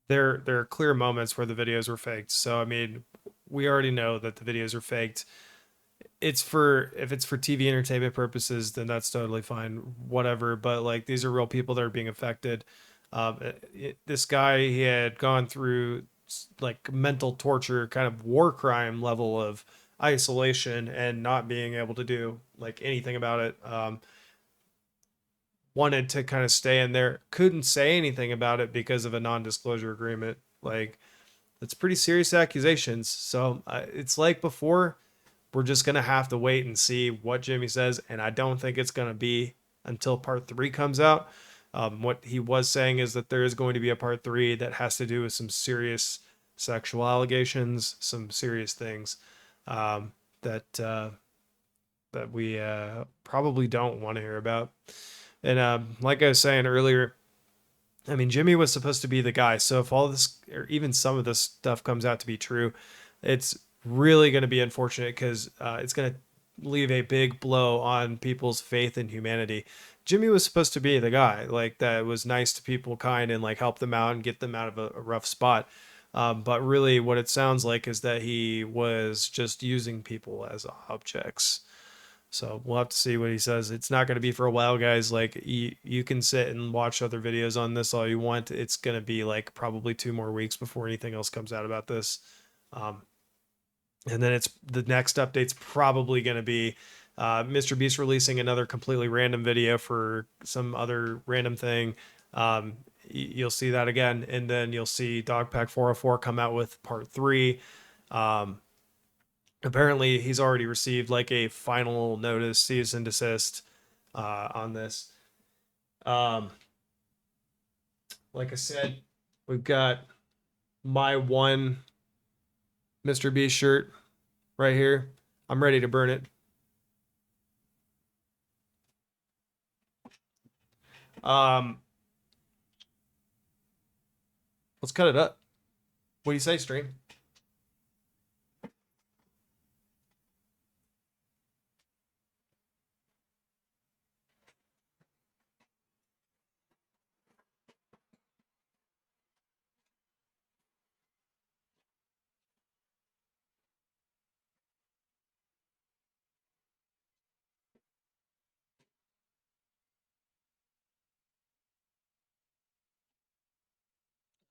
there are clear moments where the videos were faked. So I mean, we already know that the videos are faked. If it's for TV entertainment purposes, then that's totally fine, whatever. But like, these are real people that are being affected. This guy, he had gone through like mental torture, kind of war crime level of isolation and not being able to do like anything about it. Wanted to kind of stay in there, couldn't say anything about it because of a non-disclosure agreement. Like, that's pretty serious accusations. So it's like before, we're just going to have to wait and see what Jimmy says. And I don't think it's going to be until part 3 comes out. What he was saying is that there is going to be a part 3 that has to do with some serious sexual allegations, some serious things that we probably don't want to hear about. And like I was saying earlier, I mean, Jimmy was supposed to be the guy. So if all this, or even some of this stuff comes out to be true, it's really going to be unfortunate because it's going to leave a big blow on people's faith in humanity. Jimmy was supposed to be the guy, like, that was nice to people, kind, and like help them out and get them out of a rough spot. But really what it sounds like is that he was just using people as objects. So we'll have to see what he says. It's not going to be for a while, guys. Like, you can sit and watch other videos on this all you want. It's going to be like probably 2 more weeks before anything else comes out about this. And then the next update's probably going to be Mr. Beast releasing another completely random video for some other random thing. You'll see that again, and then you'll see Dogpack 404 come out with part 3. Apparently he's already received like a final notice, cease and desist on this. Like I said, we've got my one Mr. Beast shirt right here. I'm ready to burn it. Let's cut it up. What do you say, stream?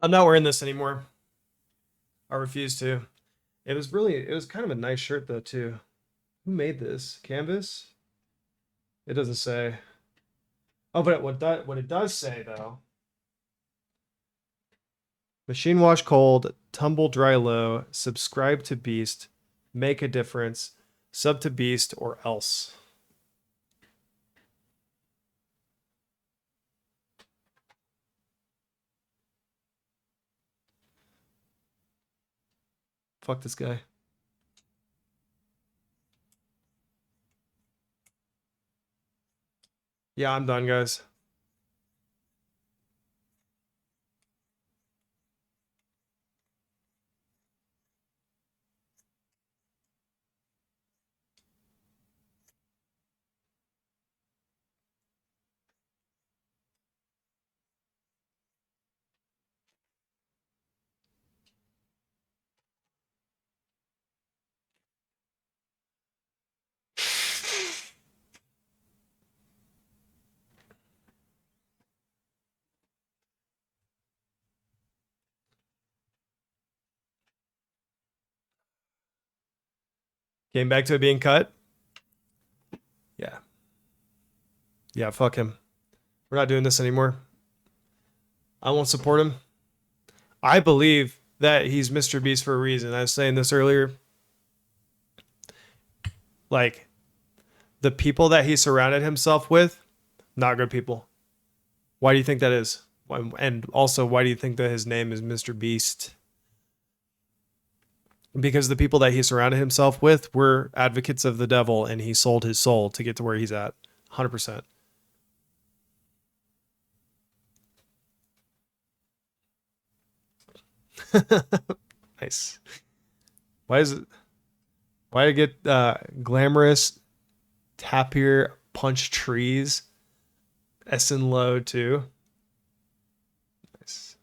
I'm not wearing this anymore. I refuse to. It was kind of a nice shirt though too. Who made this? Canvas? It doesn't say. Oh, but what it does say though. Machine wash cold, tumble dry low, subscribe to Beast, make a difference, sub to Beast or else. Fuck this guy. Yeah, I'm done, guys. Came back to it being cut. Yeah. Yeah, fuck him. We're not doing this anymore. I won't support him. I believe that he's Mr. Beast for a reason. I was saying this earlier. Like, the people that he surrounded himself with, not good people. Why do you think that is? And also, why do you think that his name is Mr. Beast? Because the people that he surrounded himself with were advocates of the devil, and he sold his soul to get to where he's at. 100%. Nice. Why to get glamorous, Tapir, punch trees, Essen low too? Nice.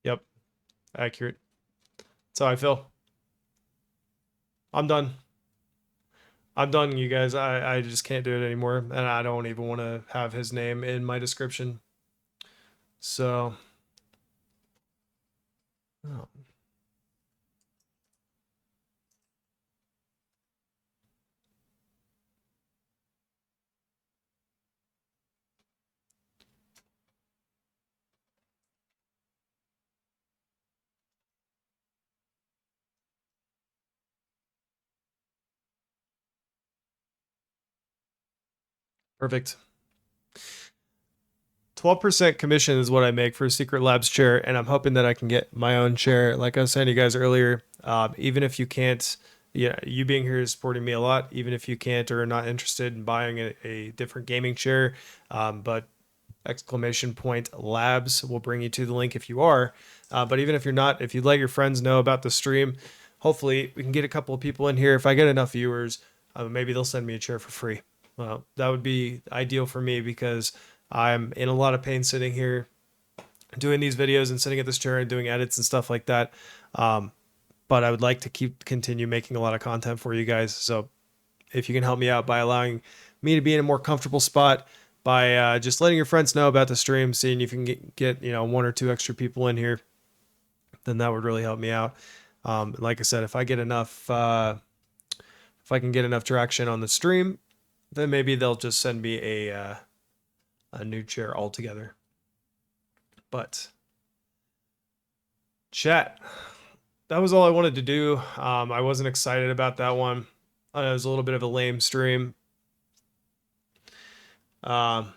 Yep. Accurate. That's how I feel. I'm done. I'm done, you guys. I just can't do it anymore. And I don't even want to have his name in my description. So. Oh. Perfect. 12% commission is what I make for a Secret Labs chair, and I'm hoping that I can get my own chair. Like I was saying to you guys earlier, even if you can't, yeah, you being here is supporting me a lot. Even if you can't or are not interested in buying a different gaming chair, but !labs will bring you to the link if you are. But even if you're not, if you let your friends know about the stream, hopefully we can get a couple of people in here. If I get enough viewers, maybe they'll send me a chair for free. Well, that would be ideal for me because I'm in a lot of pain sitting here doing these videos and sitting at this chair and doing edits and stuff like that. But I would like to continue making a lot of content for you guys. So if you can help me out by allowing me to be in a more comfortable spot, by just letting your friends know about the stream, seeing if you can get 1 or 2 extra people in here, then that would really help me out. Like I said, if I get enough, if I can get enough traction on the stream, then maybe they'll just send me a new chair altogether. But chat, that was all I wanted to do. I wasn't excited about that one. It was a little bit of a lame stream. Not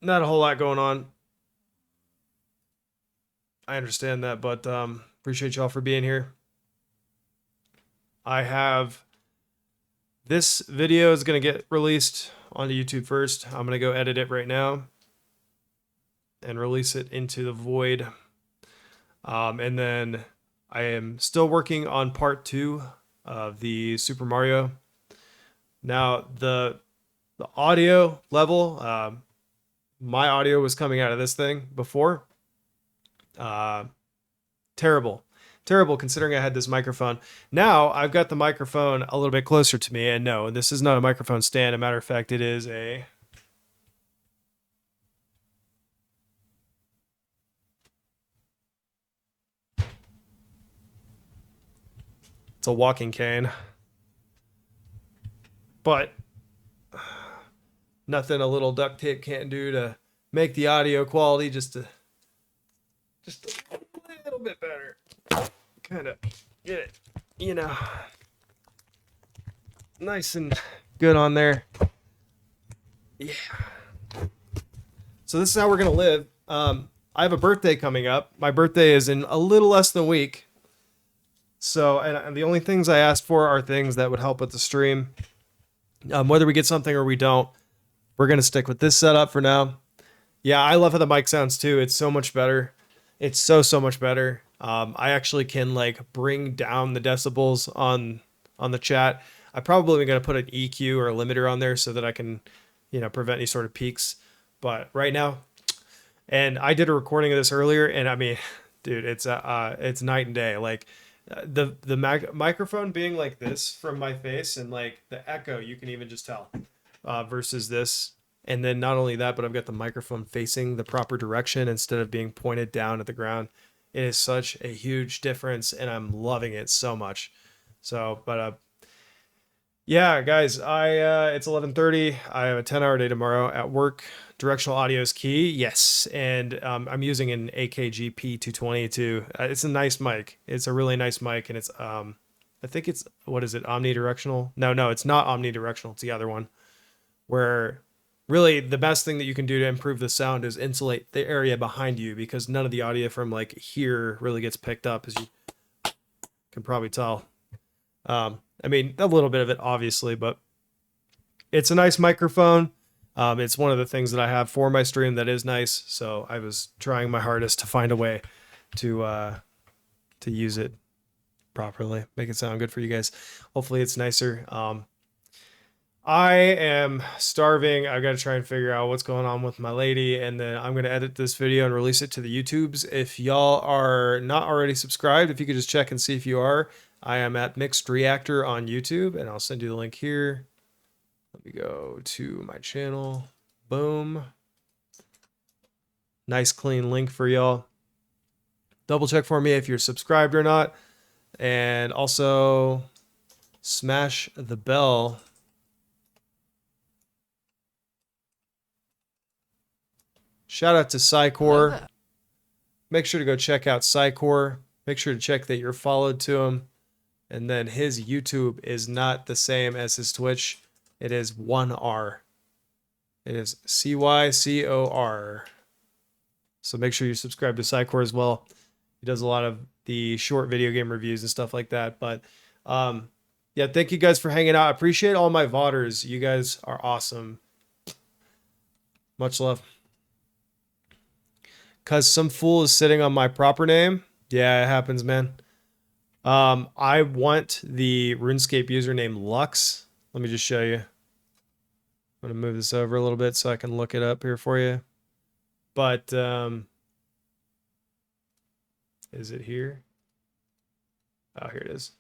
a whole lot going on. I understand that, but appreciate y'all for being here. I have this video is going to get released onto YouTube first. I'm going to go edit it right now and release it into the void. And then I am still working on part 2 of the Super Mario. Now the audio level, my audio was coming out of this thing before. Terrible considering I had this microphone. Now I've got the microphone a little bit closer to me, and no, this is not a microphone stand. As a matter of fact, it is a walking cane. But nothing a little duct tape can't do to make the audio quality just a little bit better. Kind of get it, nice and good on there. Yeah. So this is how we're gonna live. I have a birthday coming up. My birthday is in a little less than a week. So, and the only things I asked for are things that would help with the stream. Whether we get something or we don't, we're gonna stick with this setup for now. Yeah, I love how the mic sounds too. It's so much better. It's so much better. I actually can bring down the decibels on the chat. I probably am gonna put an EQ or a limiter on there so that I can, prevent any sort of peaks. But right now, and I did a recording of this earlier, and I mean, dude, it's night and day. The microphone being like this from my face, and the echo, you can even just tell, versus this. And then not only that, but I've got the microphone facing the proper direction instead of being pointed down at the ground. It is such a huge difference, and I'm loving it so much. So, but yeah, guys, it's 11:30. I have a 10-hour day tomorrow at work. Directional audio is key, yes, and I'm using an AKG P220 too. It's a nice mic. It's a really nice mic, and it's I think it's, what is it, omnidirectional? No, it's not omnidirectional. It's the other one, where really the best thing that you can do to improve the sound is insulate the area behind you, because none of the audio from here really gets picked up, as you can probably tell. I mean, a little bit of it obviously, but it's a nice microphone. It's one of the things that I have for my stream that is nice. So I was trying my hardest to find a way to use it properly, make it sound good for you guys. Hopefully it's nicer. I am starving. I've got to try and figure out what's going on with my lady, and then I'm going to edit this video and release it to the YouTubes. If y'all are not already subscribed, if you could just check and see if you are, I am at Mixed Reactor on YouTube, and I'll send you the link here. Let me go to my channel. Boom. Nice clean link for y'all. Double check for me if you're subscribed or not, and also smash the bell. Shout out to Psycore. Make sure to go check out Psycore. Make sure to check that you're followed to him. And then his YouTube is not the same as his Twitch. It is one R. It is CYCOR. So make sure you subscribe to Psycore as well. He does a lot of the short video game reviews and stuff like that. But yeah, thank you guys for hanging out. I appreciate all my VODers. You guys are awesome. Much love. Because some fool is sitting on my proper name. Yeah, it happens, man. I want the RuneScape username Lux. Let me just show you. I'm going to move this over a little bit so I can look it up here for you. But, is it here? Oh, here it is.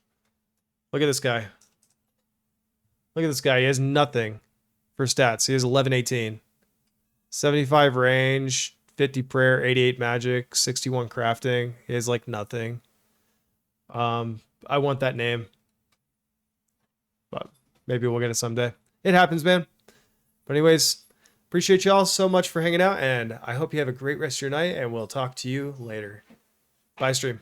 Look at this guy. Look at this guy. He has nothing for stats. He has 1118. 75 range, 50 prayer, 88 magic, 61 crafting. He has like nothing. I want that name. But maybe we'll get it someday. It happens, man. But anyways, appreciate y'all so much for hanging out, and I hope you have a great rest of your night, and we'll talk to you later. Bye, stream.